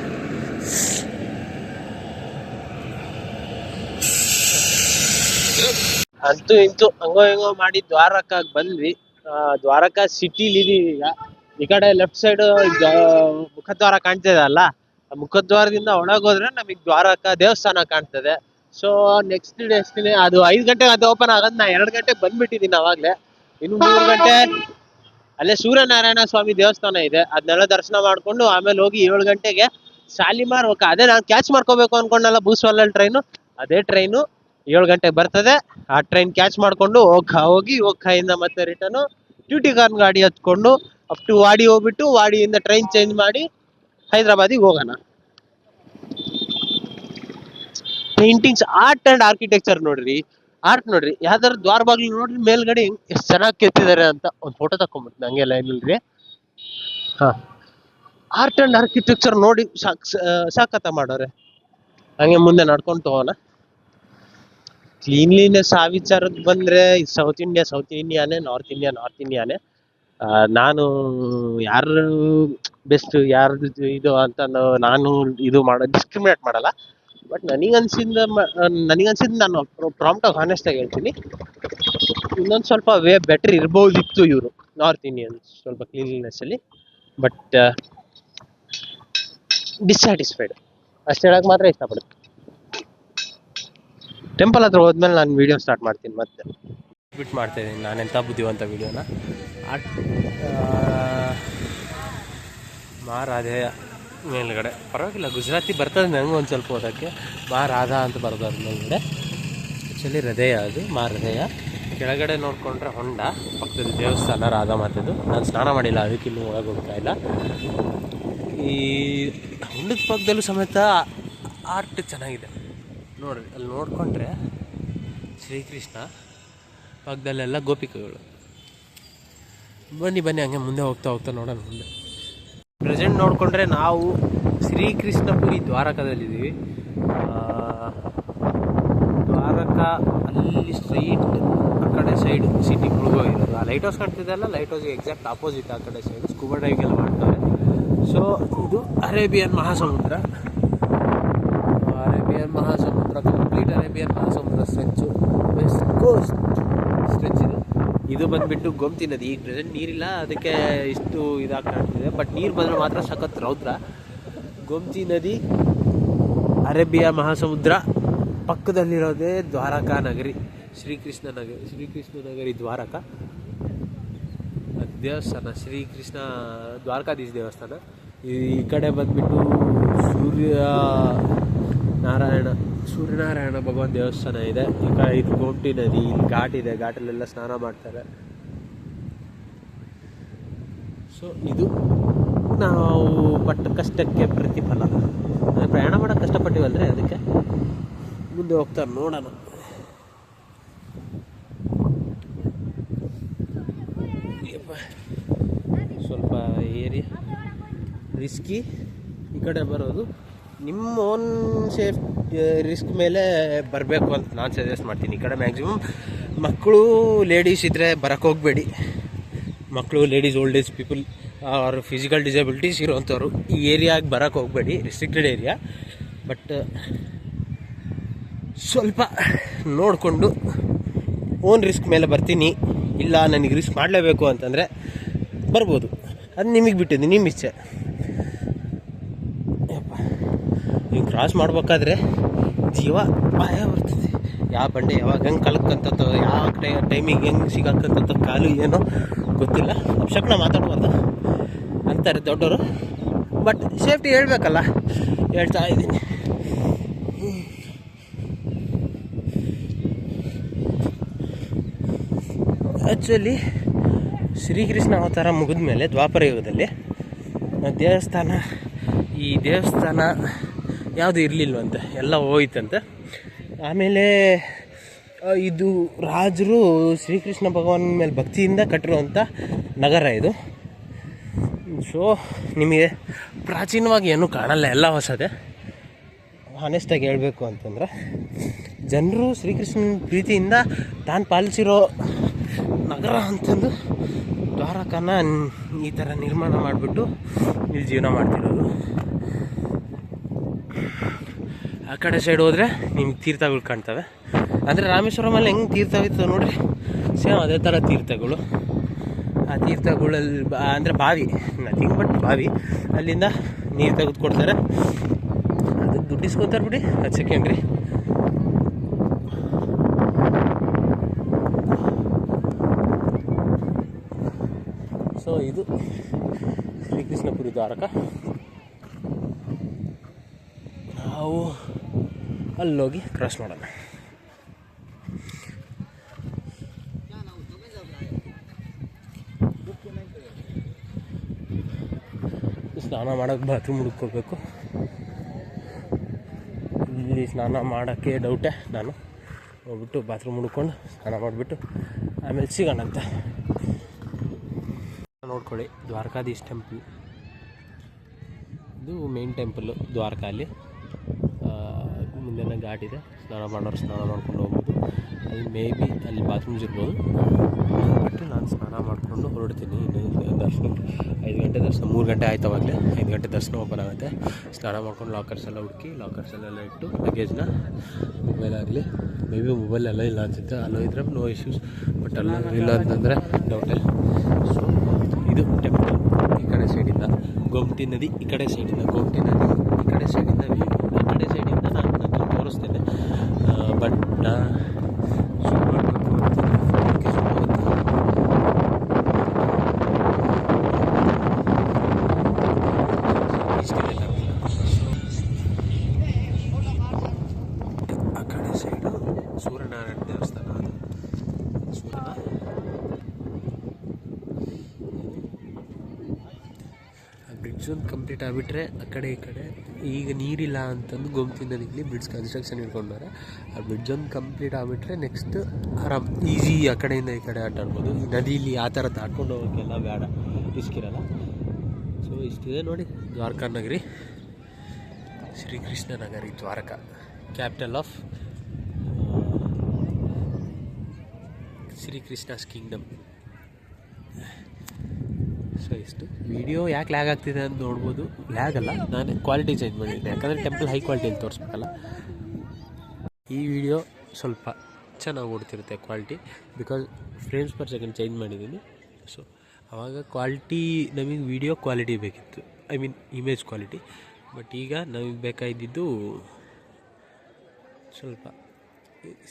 ಅಂತೂ ಇಂತೂ ಹಂಗೋ ಹಿಂಗೋ ಮಾಡಿ ದ್ವಾರಕಾಗ್ ಬಂದ್ವಿ. ದ್ವಾರಕಾ ಸಿಟಿಲಿ ಇದೀವಿ ಈಗ. ಈ ಕಡೆ ಲೆಫ್ಟ್ ಸೈಡ್ ಮುಖದ್ವಾರ ಕಾಣ್ತಿದೆ ಅಲ್ಲ, ಆ ಮುಖದ್ವಾರದಿಂದ ಒಳಗೋದ್ರೆ ನಮಗ್ ದ್ವಾರಕಾ ದೇವಸ್ಥಾನ ಕಾಣ್ತದೆ. ಸೊ ನೆಕ್ಸ್ಟ್ ಡೆಸ್ಟಿನಿ ಅದು 5 ಗಂಟೆಗೆ ಅದು ಓಪನ್ ಆಗೋದು. ನಾ 2 ಗಂಟೆಗೆ ಬಂದ್ಬಿಟ್ಟಿದ್ದೀನಿ ಅವಾಗ್ಲೇ. ಇನ್ನು 3 ಗಂಟೆ ಅಲ್ಲೇ ಸೂರ್ಯನಾರಾಯಣ ಸ್ವಾಮಿ ದೇವಸ್ಥಾನ ಇದೆ, ಅದನ್ನೆಲ್ಲ ದರ್ಶನ ಮಾಡ್ಕೊಂಡು ಆಮೇಲೆ ಹೋಗಿ 7 ಗಂಟೆಗೆ ಶಾಲಿಮಾರ್ ಹೋಗ. ಅದೇ ನಾನು ಕ್ಯಾಚ್ ಮಾಡ್ಕೋಬೇಕು ಅನ್ಕೊಂಡಲ್ಲ ಬೂಸ್ವಾಲಲ್ ಟ್ರೈನು, ಅದೇ ಟ್ರೈನು 7 ಗಂಟೆಗೆ ಬರ್ತದೆ. ಆ ಟ್ರೈನ್ ಕ್ಯಾಚ್ ಮಾಡ್ಕೊಂಡು ಹೋಗಿ ಇಂದ ಮತ್ತೆ ರಿಟರ್ನು ಟ್ಯೂಟಿಕಾರ್ನ್ ಗಾಡಿ ಹತ್ಕೊಂಡು ಅಪ್ ಟು ವಾಡಿ ಹೋಗ್ಬಿಟ್ಟು ವಾಡಿಯಿಂದ ಟ್ರೈನ್ ಚೇಂಜ್ ಮಾಡಿ ಹೈದರಾಬಾದಿಗೆ ಹೋಗೋಣ. ಪೇಂಟಿಂಗ್ಸ್, ಆರ್ಟ್ ಅಂಡ್ ಆರ್ಕಿಟೆಕ್ಚರ್ ನೋಡ್ರಿ, ಆರ್ಟ್ ನೋಡ್ರಿ, ಯಾವ್ದಾರು ದ್ವಾರ ಬಾಗ್ಲು ನೋಡ್ರಿ ಮೇಲ್ಗಡೆ ಎಷ್ಟು ಚೆನ್ನಾಗಿ ಕೆತ್ತಿದ್ದಾರೆ ಅಂತ. ಒಂದು ಫೋಟೋ ತಕೊಂಡ್ಬಿಡ್ತೀನಿ ಹಂಗೆ ಲೈನಲ್ರಿ. ಹಾ, ಆರ್ಟ್ ಅಂಡ್ ಆರ್ಕಿಟೆಕ್ಚರ್ ನೋಡಿ ಸಾಕತ್ತ ಮಾಡೋರೆ. ಹಂಗೆ ಮುಂದೆ ನಡ್ಕೊಂಡು ಹೋಗೋಣ. ಕ್ಲೀನ್ಲಿನೆಸ್ ಆ ವಿಚಾರಕ್ಕೆ ಬಂದ್ರೆ ಸೌತ್ ಇಂಡಿಯಾನೇ, ನಾರ್ತ್ ಇಂಡಿಯಾನೇ. ನಾನು ಯಾರು ಬೆಸ್ಟ್ ಯಾರ್ದು ಇದು ಅಂತ ನಾನು ಇದು ಡಿಸ್ಕ್ರಿಮಿನೇಟ್ ಮಾಡಲ್ಲ. ಬಟ್ ನನಗನ್ಸಿದ್ ನಾನು ಪ್ರಾಂಪ್ಟಾಗಿ ಹಾನೆಸ್ಟ್ ಆಗಿ ಹೇಳ್ತೀನಿ, ಇನ್ನೊಂದು ಸ್ವಲ್ಪ ಬೆಟರ್ ಇರ್ಬೋದಿತ್ತು ಇವರು ನಾರ್ತ್ ಇಂಡಿಯನ್ಸ್ ಸ್ವಲ್ಪ ಕ್ಲೀನ್ಲಿನೆಸ್ ಅಲ್ಲಿ. ಬಟ್ ಡಿಸ್ಸ್ಯಾಟಿಸ್ಫೈಡ್ ಅಷ್ಟು ಹೇಳಕ್ ಮಾತ್ರ ಇಷ್ಟಪಡುತ್ತೆ. ಟೆಂಪಲ್ ಹತ್ರ ಹೋದ್ಮೇಲೆ ನಾನು ವಿಡಿಯೋ ಸ್ಟಾರ್ಟ್ ಮಾಡ್ತೀನಿ. ಮತ್ತೆ ಬಿಟ್ಟು ಮಾಡ್ತಾ ಇದ್ದೀನಿ ನಾನೆಂಥ ಬುದ್ಧಿವಂತ ವಿಡಿಯೋನ. ಮಾ ರಾಧೆಯ ಮೇಲ್ಗಡೆ ಪರವಾಗಿಲ್ಲ, ಗುಜರಾತಿ ಬರ್ತದೆ ನಂಗೆ ಒಂದು ಸ್ವಲ್ಪ ಓದೋಕ್ಕೆ. ಮಾ ರಾಧಾ ಅಂತ ಬರ್ತದೆ ಮೇಲ್ಗಡೆ. ಆ್ಯಕ್ಚುಲಿ ಹೃದಯ, ಅದು ಮಾ ಹೃದಯ. ಕೆಳಗಡೆ ನೋಡಿಕೊಂಡ್ರೆ ಹೊಂಡ, ಪಕ್ಕದ ದೇವಸ್ಥಾನ ರಾಧಾ ಮಾತೆದು. ನಾನು ಸ್ನಾನ ಮಾಡಿಲ್ಲ, ಅದಕ್ಕೆ ಇನ್ನೂ ಒಳಗೆ ಹೋಗ್ತಾ ಇಲ್ಲ. ಈ ಹೊಂಡದ ಪಕ್ಕದಲ್ಲೂ ಸಮೇತ ಆರ್ಟ್ ಚೆನ್ನಾಗಿದೆ ನೋಡ್ರಿ. ಅಲ್ಲಿ ನೋಡಿಕೊಂಡ್ರೆ ಶ್ರೀಕೃಷ್ಣ, ಪಕ್ಕದಲ್ಲೆಲ್ಲ ಗೋಪಿಕೆಗಳು. ಬನ್ನಿ ಹಂಗೆ ಮುಂದೆ ಹೋಗ್ತಾ ನೋಡೋಣ. ಮುಂದೆ ಪ್ರೆಸೆಂಟ್ ನೋಡಿಕೊಂಡ್ರೆ ನಾವು ಶ್ರೀಕೃಷ್ಣಪುರಿ ದ್ವಾರಕದಲ್ಲಿದ್ದೀವಿ. ದ್ವಾರಕಾ ಅಲ್ಲಿ ಸ್ಟ್ರೈಟ್ ಆ ಕಡೆ ಸೈಡ್ ಸಿಟಿ ಮುಳುಗೋಗಿರೋದು. ಆ ಲೈಟ್ ಹೌಸ್ ಕಾಣ್ತಿದೆಯಲ್ಲ, ಲೈಟ್ ಹೌಸ್ಗೆ ಎಕ್ಸಾಕ್ಟ್ ಆಪೋಸಿಟ್ ಆ ಕಡೆ ಸೈಡ್ ಸ್ಕೂಬಾ ಡೈವಿಂಗೆಲ್ಲ ಮಾಡ್ತಾರೆ. ಸೊ ಇದು ಅರೇಬಿಯನ್ ಮಹಾಸಮುದ್ರ, ಕಂಪ್ಲೀಟ್ ಅರೇಬಿಯನ್ ಮಹಾಸಮುದ್ರ ಸ್ಟ್ರೆಚ್ಚು, ವೆಸ್ಟ್ ಕೋಸ್ಟ್ ಸ್ಟ್ರೆಚ್ ಇದು. ಇದು ಬಂದುಬಿಟ್ಟು ಗೋಮತಿ ನದಿ. ಈಗ ಪ್ರೆಸೆಂಟ್ ನೀರಿಲ್ಲ, ಅದಕ್ಕೆ ಇಷ್ಟು ಇದಾಗಿ ಕಾಣ್ತಿದೆ. ಬಟ್ ನೀರು ಬಂದರೆ ಮಾತ್ರ ಸಖತ್ ರೌದ್ರ. ಗೋಮತಿ ನದಿ, ಅರೇಬಿಯಾ ಮಹಾಸಮುದ್ರ, ಪಕ್ಕದಲ್ಲಿರೋದೇ ದ್ವಾರಕಾ ನಗರಿ, ಶ್ರೀಕೃಷ್ಣ ನಗರಿ ದ್ವಾರಕಾ. ದೇವಸ್ಥಾನ ಶ್ರೀಕೃಷ್ಣ ದ್ವಾರಕಾಧೀಶ ದೇವಸ್ಥಾನ. ಈ ಕಡೆ ಬಂದುಬಿಟ್ಟು ಸೂರ್ಯನಾರಾಯಣ ಭಗವಾನ್ ದೇವಸ್ಥಾನ ಇದೆ. ಈ ಕಡೆ ಇದು ಗೋಮತಿ ನದಿ, ಇಲ್ಲಿ ಘಾಟ್ ಇದೆ, ಘಾಟಲ್ಲೆಲ್ಲ ಸ್ನಾನ ಮಾಡ್ತಾರೆ. ಸೊ ಇದು ನಾವು ಪಟ್ಟ ಕಷ್ಟಕ್ಕೆ ಪ್ರತಿಫಲ. ಪ್ರಯಾಣ ಮಾಡೋಕ್ಕೆ ಕಷ್ಟಪಟ್ಟಿವಲ್ರಿ, ಅದಕ್ಕೆ ಮುಂದೆ ಹೋಗ್ತಾರೆ ನೋಡೋಣ. ಸ್ವಲ್ಪ ಏರಿಯಾ ರಿಸ್ಕಿ ಈ ಕಡೆ ಬರೋದು. ನಿಮ್ಮ ಓನ್ ಸೇಫ್ ರಿಸ್ಕ್ ಮೇಲೆ ಬರಬೇಕು ಅಂತ ನಾನು ಸಜೆಸ್ಟ್ ಮಾಡ್ತೀನಿ. ಈ ಕಡೆ ಮ್ಯಾಕ್ಸಿಮಮ್ ಮಕ್ಕಳು ಲೇಡೀಸ್ ಇದ್ದರೆ ಬರೋಕ್ಕೆ ಹೋಗಬೇಡಿ. ಮಕ್ಕಳು, ladies, old age people or physical disabilities ಇರೋವಂಥವ್ರು ಈ ಏರಿಯಾಗೆ ಬರೋಕ್ಕೆ ಹೋಗಬೇಡಿ, ರಿಸ್ಟ್ರಿಕ್ಟೆಡ್ ಏರಿಯಾ. ಬಟ್ ಸ್ವಲ್ಪ ನೋಡಿಕೊಂಡು ಓನ್ ರಿಸ್ಕ್ ಮೇಲೆ ಬರ್ತೀನಿ, ಇಲ್ಲ ನನಗೆ ರಿಸ್ಕ್ ಮಾಡಲೇಬೇಕು ಅಂತಂದರೆ ಬರ್ಬೋದು. ಅದು ನಿಮಗೆ ಬಿಟ್ಟಿದ್ದು, ನಿಮ್ಮ ಇಚ್ಛೆ. ನೀವು ಕ್ರಾಸ್ ಮಾಡ್ಬೇಕಾದ್ರೆ ಜೀವ ಭಯ ಬರ್ತದೆ. ಯಾವ ಬಂಡೆ ಯಾವಾಗ ಹೆಂಗೆ ಕಲಕ್ಕಂತತ್ತೋ, ಯಾವ ಟೈಮಿಗೆ ಹೆಂಗೆ ಸಿಗಾಕಂತತ್ತೋ, ಕಾಲು ಏನೋ ಗೊತ್ತಿಲ್ಲ. ಅಪಶಕ್ನ ಮಾತಾಡ್ಬಾರ್ದು ಅಂತಾರೆ ದೊಡ್ಡವರು. ಬಟ್ ಸೇಫ್ಟಿ ಹೇಳ್ಬೇಕಲ್ಲ, ಹೇಳ್ತಾ ಇದ್ದೀನಿ. ಆ್ಯಕ್ಚುಲಿ ಶ್ರೀಕೃಷ್ಣ ಅವತಾರ ಮುಗಿದ ಮೇಲೆ ದ್ವಾಪರ ಯುಗದಲ್ಲಿ ಈ ದೇವಸ್ಥಾನ ಯಾವುದು ಇರಲಿಲ್ವಂತೆ, ಎಲ್ಲ ಹೋಯ್ತಂತೆ. ಆಮೇಲೆ ಇದು ರಾಜರು ಶ್ರೀಕೃಷ್ಣ ಭಗವಾನ್ ಮೇಲೆ ಭಕ್ತಿಯಿಂದ ಕಟ್ಟಿರುವಂಥ ನಗರ ಇದು. ಸೊ ನಿಮಗೆ ಪ್ರಾಚೀನವಾಗಿ ಏನೂ ಕಾಣಲ್ಲ, ಎಲ್ಲ ಹೊಸದೇ. ಹಾನೆಸ್ಟಾಗಿ ಹೇಳಬೇಕು ಅಂತಂದರೆ ಜನರು ಶ್ರೀಕೃಷ್ಣನ ಪ್ರೀತಿಯಿಂದ ತಾನು ಪಾಲಿಸಿರೋ ನಗರ ಅಂತಂದು ದ್ವಾರಕಾನ ಈ ಥರ ನಿರ್ಮಾಣ ಮಾಡಿಬಿಟ್ಟು ಇಲ್ಲಿ ಜೀವನ ಮಾಡ್ತಿರೋದು. ಆ ಕಡೆ ಸೈಡ್ ಹೋದರೆ ನಿಮ್ಗೆ ತೀರ್ಥಗಳು ಕಾಣ್ತವೆ. ಅಂದರೆ ರಾಮೇಶ್ವರಮಲ್ಲಿ ಹೆಂಗೆ ತೀರ್ಥವಿತ್ತು ನೋಡಿರಿ, ಸೇಮ್ ಅದೇ ಥರ ತೀರ್ಥಗಳು. ಆ ತೀರ್ಥಗಳಲ್ಲಿ ಅಂದರೆ ಬಾವಿ, ನಥಿಂಗ್ ಬಟ್ ಬಾವಿ. ಅಲ್ಲಿಂದ ನೀರು ತೆಗೆದುಕೊಡ್ತಾರೆ, ಅದಕ್ಕೆ ದುಡ್ಡು ಇಸ್ಕೊತಾರೆ ಬಿಡಿ, ಅದು ಸೆಕೆಂಡ್ರಿ. ಸೊ ಇದು ಶ್ರೀಕೃಷ್ಣಪುರಿ ದ್ವಾರಕ. ನಾವು ಅಲ್ಲೋಗಿ ಕ್ರಾಸ್ ಮಾಡೋಣ. ಸ್ನಾನ ಮಾಡೋಕ್ಕೆ ಬಾತ್ರೂಮ್ ಹುಡುಕೋಬೇಕು. ಇಲ್ಲಿ ಸ್ನಾನ ಮಾಡೋಕ್ಕೆ ಡೌಟೇ. ನಾನು ಹೋಗ್ಬಿಟ್ಟು ಬಾತ್ರೂಮ್ ಹುಡ್ಕೊಂಡು ಸ್ನಾನ ಮಾಡಿಬಿಟ್ಟು ಆಮೇಲೆ ಸಿಗೋಣಂತ. ನೋಡ್ಕೊಳ್ಳಿ, ದ್ವಾರಕಾಧೀಶ್ ಟೆಂಪಲ್. ಇದು ಮೇನ್ ಟೆಂಪಲ್ಲು ದ್ವಾರಕಾ. ಅಲ್ಲಿ ಮುಂದೆನೇ ಘಾಟ್ ಇದೆ, ಸ್ನಾನ ಮಾಡೋರು ಸ್ನಾನ ಮಾಡ್ಕೊಂಡು ಹೋಗ್ಬೋದು. ಅಲ್ಲಿ ಮೇ ಬಿ ಅಲ್ಲಿ ಬಾತ್ರೂಮ್ಸ್ ಇರ್ಬೋದು. ಬಟ್ ನಾನು ಸ್ನಾನ ಮಾಡಿಕೊಂಡು ಹೊರಡ್ತೀನಿ. ಇನ್ನು ದರ್ಶನ 5 ಗಂಟೆ ದರ್ಶನ, 3 ಗಂಟೆ ಆಯ್ತು ಅವಾಗಲೇ. 5 ಗಂಟೆ ದರ್ಶನ ಓಪನ್ ಆಗುತ್ತೆ. ಸ್ನಾನ ಮಾಡ್ಕೊಂಡು ಲಾಕರ್ಸ್ ಎಲ್ಲ ಹುಡುಕಿ ಲಾಕರ್ಸಲ್ಲೆಲ್ಲ ಇಟ್ಟು ಲಗೇಜ್ನ, ಮೊಬೈಲ್ ಆಗಲಿ, ಮೇ ಬಿ ಮೊಬೈಲ್ ಎಲ್ಲ ಇಲ್ಲ ಅನಿಸುತ್ತೆ. ಅಲ್ಲೋ ಇದ್ರೆ ನೋ ಇಶ್ಯೂಸ್, ಬಟ್ ಅಲ್ಲ ಇಲ್ಲ ಅಂತಂದರೆ ಡೌಟೇ. ಸೊ ಇದು ಟೆಂಪಲ್. ಈ ಕಡೆ ಸೈಡಿಂದ ಗೋಮತಿ ನದಿ, ಈ ಕಡೆ ಸೈಡಿಂದ ಗೋಮತಿ ನದಿ, ಈ ಕಡೆ ಸೈಡಿಂದ ವ್ಯೂ. ಆ ಕಡೆ ಸೈಡಿಂದ ನಾನು ತೋರಿಸ್ತೇನೆ. ಬಟ್ ನಾ ಶೂಟ್ ಮಾಡಬೇಕು ಅಂತ ಇಷ್ಟಿದೆ. ಆ ಕಡೆ ಸೈಡು ಸೂರ್ಯನಾರಾಯಣ ದೇವಸ್ಥಾನ. ಅದು ಬ್ರಿಡ್ಜ್ ಒಂದು ಕಂಪ್ಲೀಟ್ ಆಗಿಬಿಟ್ರೆ ಆ ಕಡೆ ಈ ಕಡೆ ಈಗ ನೀರಿಲ್ಲ ಅಂತಂದು ಗೋಮತಿ ನದಿಲಿ ಬ್ರಿಡ್ಜ್ ಕನ್ಸ್ಟ್ರಕ್ಷನ್ ಇಟ್ಕೊಂಡಾರೆ. ಆ ಬ್ರಿಡ್ಜ್ ಒಂದು ಕಂಪ್ಲೀಟ್ ಆಗಿಬಿಟ್ರೆ ನೆಕ್ಸ್ಟ್ ಆರಾಮ್ ಈಸಿ ಆ ಕಡೆಯಿಂದ ಈ ಕಡೆ ಆಟಾಡ್ಬೋದು. ಈ ನದಿಲಿ ಆ ಥರ ದಾಟ್ಕೊಂಡು ಹೋಗೋಕ್ಕೆಲ್ಲ ಬೇಡ, ರಿಸ್ಕ್ ಇರಲ್ಲ. ಸೊ ಇಷ್ಟಿದೆ ನೋಡಿ ದ್ವಾರಕಾ ನಗರಿ, ಶ್ರೀಕೃಷ್ಣ ನಗರಿ Dwarka, capital of Shrikrishna's kingdom. So ಇಷ್ಟು ವಿಡಿಯೋ ಯಾಕೆ ಲ್ಯಾಗ್ ಆಗ್ತಿದೆ ಅಂತ ನೋಡ್ಬೋದು. ಲ್ಯಾಗ್ ಅಲ್ಲ, ನಾನು ಕ್ವಾಲಿಟಿ ಚೇಂಜ್ ಮಾಡಿದ್ದೆ, ಯಾಕಂದರೆ ಟೆಂಪಲ್ ಹೈ ಕ್ವಾಲಿಟಿಯಲ್ಲಿ ತೋರಿಸ್ಬೇಕಲ್ಲ. ಈ ವಿಡಿಯೋ ಸ್ವಲ್ಪ ಚೆನ್ನಾಗಿ ಓಡ್ತಿರುತ್ತೆ quality, because frames per second change ಮಾಡಿದ್ದೀನಿ. ಸೊ ಆವಾಗ ಕ್ವಾಲಿಟಿ, ನಮಗೆ ವಿಡಿಯೋ ಕ್ವಾಲಿಟಿ ಬೇಕಿತ್ತು, I mean image quality. But ಈಗ ನಮಗೆ ಬೇಕಾಗಿದ್ದು ಸ್ವಲ್ಪ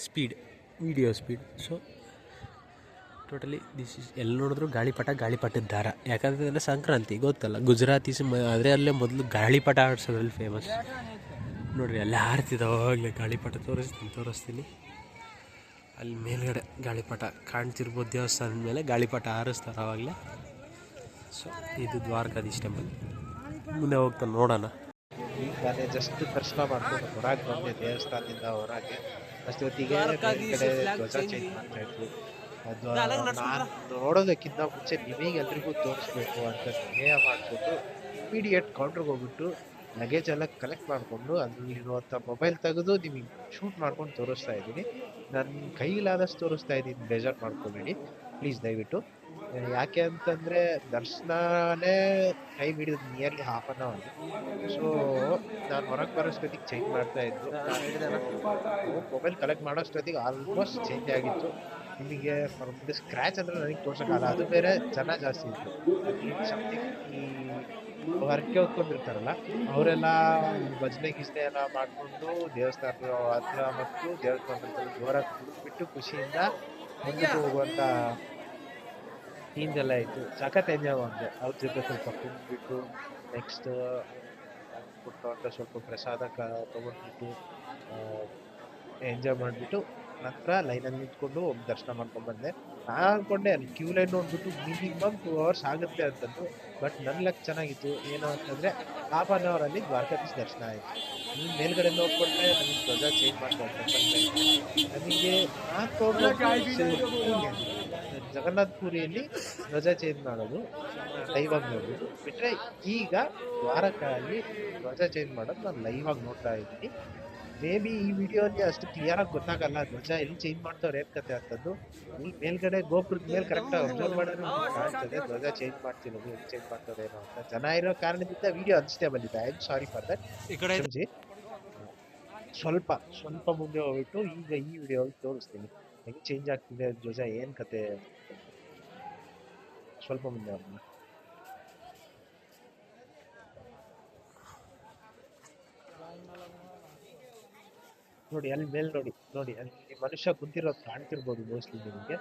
speed, video speed. So totally this is ಎಲ್ಲಿ ನೋಡಿದ್ರು ಗಾಳಿಪಟದ ದಾರ. ಯಾಕಂತಂದರೆ ಸಂಕ್ರಾಂತಿ ಗೊತ್ತಲ್ಲ, ಗುಜರಾತೀಸ್ ಅದರಲ್ಲೇ ಮೊದಲು ಗಾಳಿಪಟ ಆಡಿಸೋದ್ರಲ್ಲಿ ಫೇಮಸ್. ನೋಡಿರಿ ಅಲ್ಲಿ ಆಡ್ತಿದ್ದಾವಾಗಲೇ ಗಾಳಿಪಟ ತೋರಿಸ್ತೀನಿ. ಅಲ್ಲಿ ಮೇಲ್ಗಡೆ ಗಾಳಿಪಟ ಕಾಣ್ತಿರ್ಬೋದು, ದೇವಸ್ಥಾನದ ಮೇಲೆ ಗಾಳಿಪಟ ಹಾರಿಸ್ತಾರೆ ಆವಾಗಲೇ. ಸೊ ಇದು ದ್ವಾರಕಾಧೀಶ್ ಟೆಂಪಲ್. ಮುಂದೆ ಹೋಗ್ತಾ ನೋಡೋಣ. ಈಗ ನಾನೇ ಜಸ್ಟ್ ದರ್ಶನ ಮಾಡ್ಕೊಂಡು ಹೊರಗೆ ಬಂದೆ ದೇವಸ್ಥಾನದಿಂದ ಹೊರಗೆ. ಅಷ್ಟೊತ್ತಿಗೆ ಕಡೆ ಧ್ವಜ ಚೇಂಜ್ ಮಾಡ್ತಾ ಇದ್ರು. ಅದು ನಾನು ನೋಡೋದಕ್ಕಿಂತ ಮುಂಚೆ ನಿಮಗೆಲ್ರಿಗೂ ತೋರಿಸ್ಬೇಕು ಅಂತ ಧ್ಯೇಯ ಮಾಡಿಬಿಟ್ಟು ಇಮಿಡಿಯೇಟ್ ಕೌಂಟ್ರಿಗೆ ಹೋಗ್ಬಿಟ್ಟು ಲಗೇಜ್ ಎಲ್ಲ ಕಲೆಕ್ಟ್ ಮಾಡಿಕೊಂಡು ಅಲ್ಲಿರುವಂಥ ಮೊಬೈಲ್ ತೆಗೆದು ನಿಮಗೆ ಶೂಟ್ ಮಾಡ್ಕೊಂಡು ತೋರಿಸ್ತಾ ಇದ್ದೀನಿ. ನನ್ನ ಕೈಲಾದಷ್ಟು ತೋರಿಸ್ತಾ ಇದ್ದೀನಿ, ಬೇಜಾರು ಮಾಡ್ಕೊಬೇಡಿ ಪ್ಲೀಸ್ ದಯವಿಟ್ಟು. ಯಾಕೆ ಅಂತಂದರೆ ದರ್ಶನನೇ ಟೈಮ್ ಹಿಡಿದು nearly half an hour. So ನಾನು ಹೊರಗೆ ಬರೋಷ್ಟೊತ್ತಿಗೆ ಚೇಂಜ್ ಮಾಡ್ತಾ ಇದ್ದು, ನಾನು ಹೇಳಿದೆ ಮೊಬೈಲ್ ಕಲೆಕ್ಟ್ ಮಾಡೋಷ್ಟೊತ್ತಿಗೆ ಆಲ್ಮೋಸ್ಟ್ ಚೇಂಜ್ ಆಗಿತ್ತು. ನಿಮಗೆ ಒಂದು ಸ್ಕ್ರ್ಯಾಚ್ ಅಂದರೆ ನನಗೆ ತೋರ್ಸೋಕ್ಕಾಗಲ್ಲ, ಅದು ಬೇರೆ ಜನ ಜಾಸ್ತಿ ಇತ್ತು. ಸಮಥಿಂಗ್ ಈ ಹೊರಗೆ ಹೊತ್ಕೊಂಡಿರ್ತಾರಲ್ಲ ಅವರೆಲ್ಲ ಭಜನೆ ಗಿಜನೆ ಎಲ್ಲ ಮಾಡಿಕೊಂಡು ದೇವಸ್ಥಾನದ ಹತ್ರ ಮತ್ತು ದೇವಸ್ಥಾನದ ಜೋರಾಗಿ ಬಿಟ್ಟು ಖುಷಿಯಿಂದ ಮುಂದಕ್ಕೆ ಹೋಗುವಂಥ ಸೀನ್ಸ್ ಎಲ್ಲ ಇತ್ತು. ಸಖತ್ ಎಂಜಾಯ್ ಮಾಡಿದೆ. ಅವ್ರ ಜೊತೆ ಸ್ವಲ್ಪ ಕುಂದ್ಬಿಟ್ಟು ನೆಕ್ಸ್ಟ್ ಕೊಟ್ಟು ಸ್ವಲ್ಪ ಪ್ರಸಾದ ತೊಗೊಂಡ್ಬಿಟ್ಟು ಎಂಜಾಯ್ ಮಾಡಿಬಿಟ್ಟು ನಂತರ ಲೈನಲ್ಲಿ ನಿಂತ್ಕೊಂಡು ದರ್ಶನ ಮಾಡ್ಕೊಂಡು ಬಂದೆ. ನಾನು ಅಂದ್ಕೊಂಡೆ ಅಲ್ಲಿ ಕ್ಯೂ ಲೈನ್ ನೋಡ್ಬಿಟ್ಟು ಮಿನಿಮಮ್ 2 hours ಆಗುತ್ತೆ ಅಂತಂದು. ಬಟ್ ನನ್ನ ಲೆಕ್ಕ ಚೆನ್ನಾಗಿತ್ತು. ಏನು ಅಂತಂದರೆ ಹಾಫ್ ಅನ್ ಅವರಲ್ಲಿ ದ್ವಾರಕಾಧೀಶ್ ದರ್ಶನ ಆಯಿತು. ನೀವು ಮೇಲ್ಗಡೆ ನೋಡ್ಕೊಂಡ್ರೆ ನಮಗೆ ಧ್ವಜ ಚೇಂಜ್ ಮಾಡ್ತಾರೆ. ನಮಗೆ ನಾನು ಜಗನ್ನಾಥ್ ಪುರಿಯಲ್ಲಿ ಧ್ವಜ ಚೇಂಜ್ ಮಾಡೋದು ಲೈವ್ ಆಗಿ ನೋಡ್ಬೋದು. ಬಿಟ್ರೆ ಈಗ ದ್ವಾರಕಲ್ಲಿ ಧ್ವಜ ಚೇಂಜ್ ಮಾಡೋದು ನಾನು ಲೈವ್ ಆಗಿ ನೋಡ್ತಾ ಇದ್ದೀನಿ. ಮೇ ಬಿ ಈ ವಿಡಿಯೋಲಿ ಅಷ್ಟು ಕ್ಲಿಯರ್ ಆಗಿ ಗೊತ್ತಾಗಲ್ಲ ಧ್ವಜ ಎಲ್ಲಿ ಚೇಂಜ್ ಮಾಡ್ತಾವ್ರೆ ಏನ್ ಕತೆ ಅಂತದ್ದು. ಇಲ್ಲಿ ಮೇಲ್ಗಡೆ ಗೋಪುರದ ಮೇಲೆ ಕರೆಕ್ಟ್ ಆಗಿ ಅಬ್ಸರ್ವ್ ಮಾಡಿದ್ರೆ ನಿಮ್ಗೆ ಕಾಣ್ತದೆ ಧ್ವಜ ಚೇಂಜ್ ಮಾಡ್ತಿರೋದು, ಎಲ್ಲಿ ಚೇಂಜ್ ಮಾಡ್ತಾರೆ ಏನೋ ಅಂತ. ಜನ ಇರೋ ಕಾರಣದಿಂದ ವಿಡಿಯೋ ಅನ್ಸ್ಟೇಬಲ್ ಇದೆ. I am sorry for that. ಕ್ಷಮಿಸಿ. ಸ್ವಲ್ಪ ಸ್ವಲ್ಪ ಮುಂದೆ ಹೋಗ್ಬಿಟ್ಟು ಈಗ ಈ ವಿಡಿಯೋ ತೋರಿಸ್ತೀನಿ ಹೆಂಗ್ ಚೇಂಜ್ ಆಗ್ತಿದೆ ಧ್ವಜ, ಏನ್ ಕತೆ. ಸ್ವಲ್ಪ ಮುಂದೆ ಹೋಗೋಣ. ನೋಡಿ ಅಲ್ಲಿ ಮೇಲ್ ನೋಡಿ ಅಲ್ಲಿ ಮನುಷ್ಯ ಕುಂತಿರೋದು ಕಾಣ್ತಿರ್ಬೋದು ಮೋಸ್ಟ್ಲಿ ನಿಮಗೆ.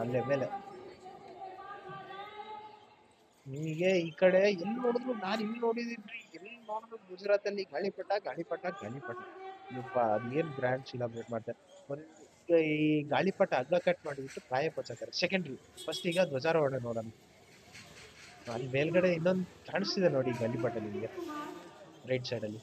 ಅಲ್ಲೇ ಮೇಲೆ ನಿಮಗೆ ಈ ಕಡೆ ಎಲ್ಲಿ ನೋಡಿದ್ರು, ನಾನು ಇಲ್ಲಿ ನೋಡಿದೀನಿ, ಎಲ್ಲಿ ನೋಡಿದ್ರು ಗುಜರಾತ್ ಅಲ್ಲಿ ಗಾಳಿಪಟ ಅದೇನ್ ಗ್ರ್ಯಾಂಡ್ ಸೆಲೆಬ್ರೇಟ್ ಮಾಡ್ತಾರೆ. ಈಗ ಈ ಗಾಳಿಪಟ ಹಗ್ಗ ಕಟ್ ಮಾಡಿಬಿಟ್ಟು ಪ್ರಾಯ ಪಚ್ಚಾತಾರೆ ಸೆಕೆಂಡ್ರಿ. ಫಸ್ಟ್ ಈಗ ಧ್ವಜಾರೋಹಣ ನೋಡೋಣ. ಅಲ್ಲಿ ಮೇಲ್ಗಡೆ ಇನ್ನೊಂದು ಕಾಣಿಸ್ತಿದೆ ನೋಡಿ ಗಾಳಿಪಟ ನಿಮಗೆ ರೈಟ್ ಸೈಡ್ ಅಲ್ಲಿ.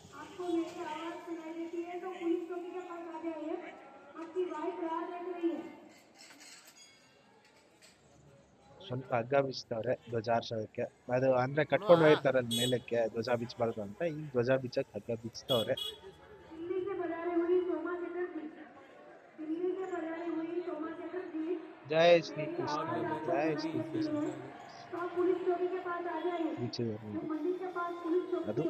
ಸ್ವಲ್ಪ ಹಗ್ಗ ಬಿಚ್ತವ್ರೆ ಧ್ವಜ ಹಾರ್ಸೋದಕ್ಕೆ. ಅದು ಅಂದ್ರೆ ಕಟ್ಕೊಂಡು ಹೋಗ್ತಾರೆ ಅಲ್ಲಿ ಮೇಲಕ್ಕೆ ಧ್ವಜ ಬಿಚ್ಚಬಾರ್ದು ಅಂತ. ಈಗ ಧ್ವಜ ಬಿಚ್ಚಕ್ ಹಗ್ಗ ಬಿಚ್ತವ್ರೆ. ಜೈ ಶ್ರೀ ಕೃಷ್ಣ, ಜೈ ಶ್ರೀ ಕೃಷ್ಣ. ಅದು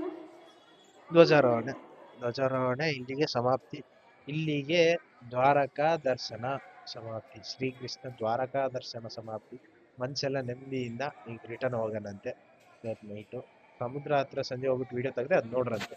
ಧ್ವಜಾರೋಹಣೆ ಇಲ್ಲಿಗೆ ಸಮಾಪ್ತಿ. ಇಲ್ಲಿಗೆ ದ್ವಾರಕಾ ದರ್ಶನ ಸಮಾಪ್ತಿ. ಶ್ರೀಕೃಷ್ಣ ದ್ವಾರಕಾ ದರ್ಶನ ಸಮಾಪ್ತಿ. ಮನ್ಸೆಲ್ಲ ನೆಮ್ಮದಿಯಿಂದ ಈಗ ರಿಟರ್ನ್ ಹೋಗೋಣಂತೆ. ಇವತ್ತು ನೈಟು ಸಮುದ್ರ ಹತ್ರ ಸಂಜೆ ಹೋಗ್ಬಿಟ್ಟು ವಿಡಿಯೋ ತೆಗೆದ್ರೆ ಅದು ನೋಡ್ರಂತೆ.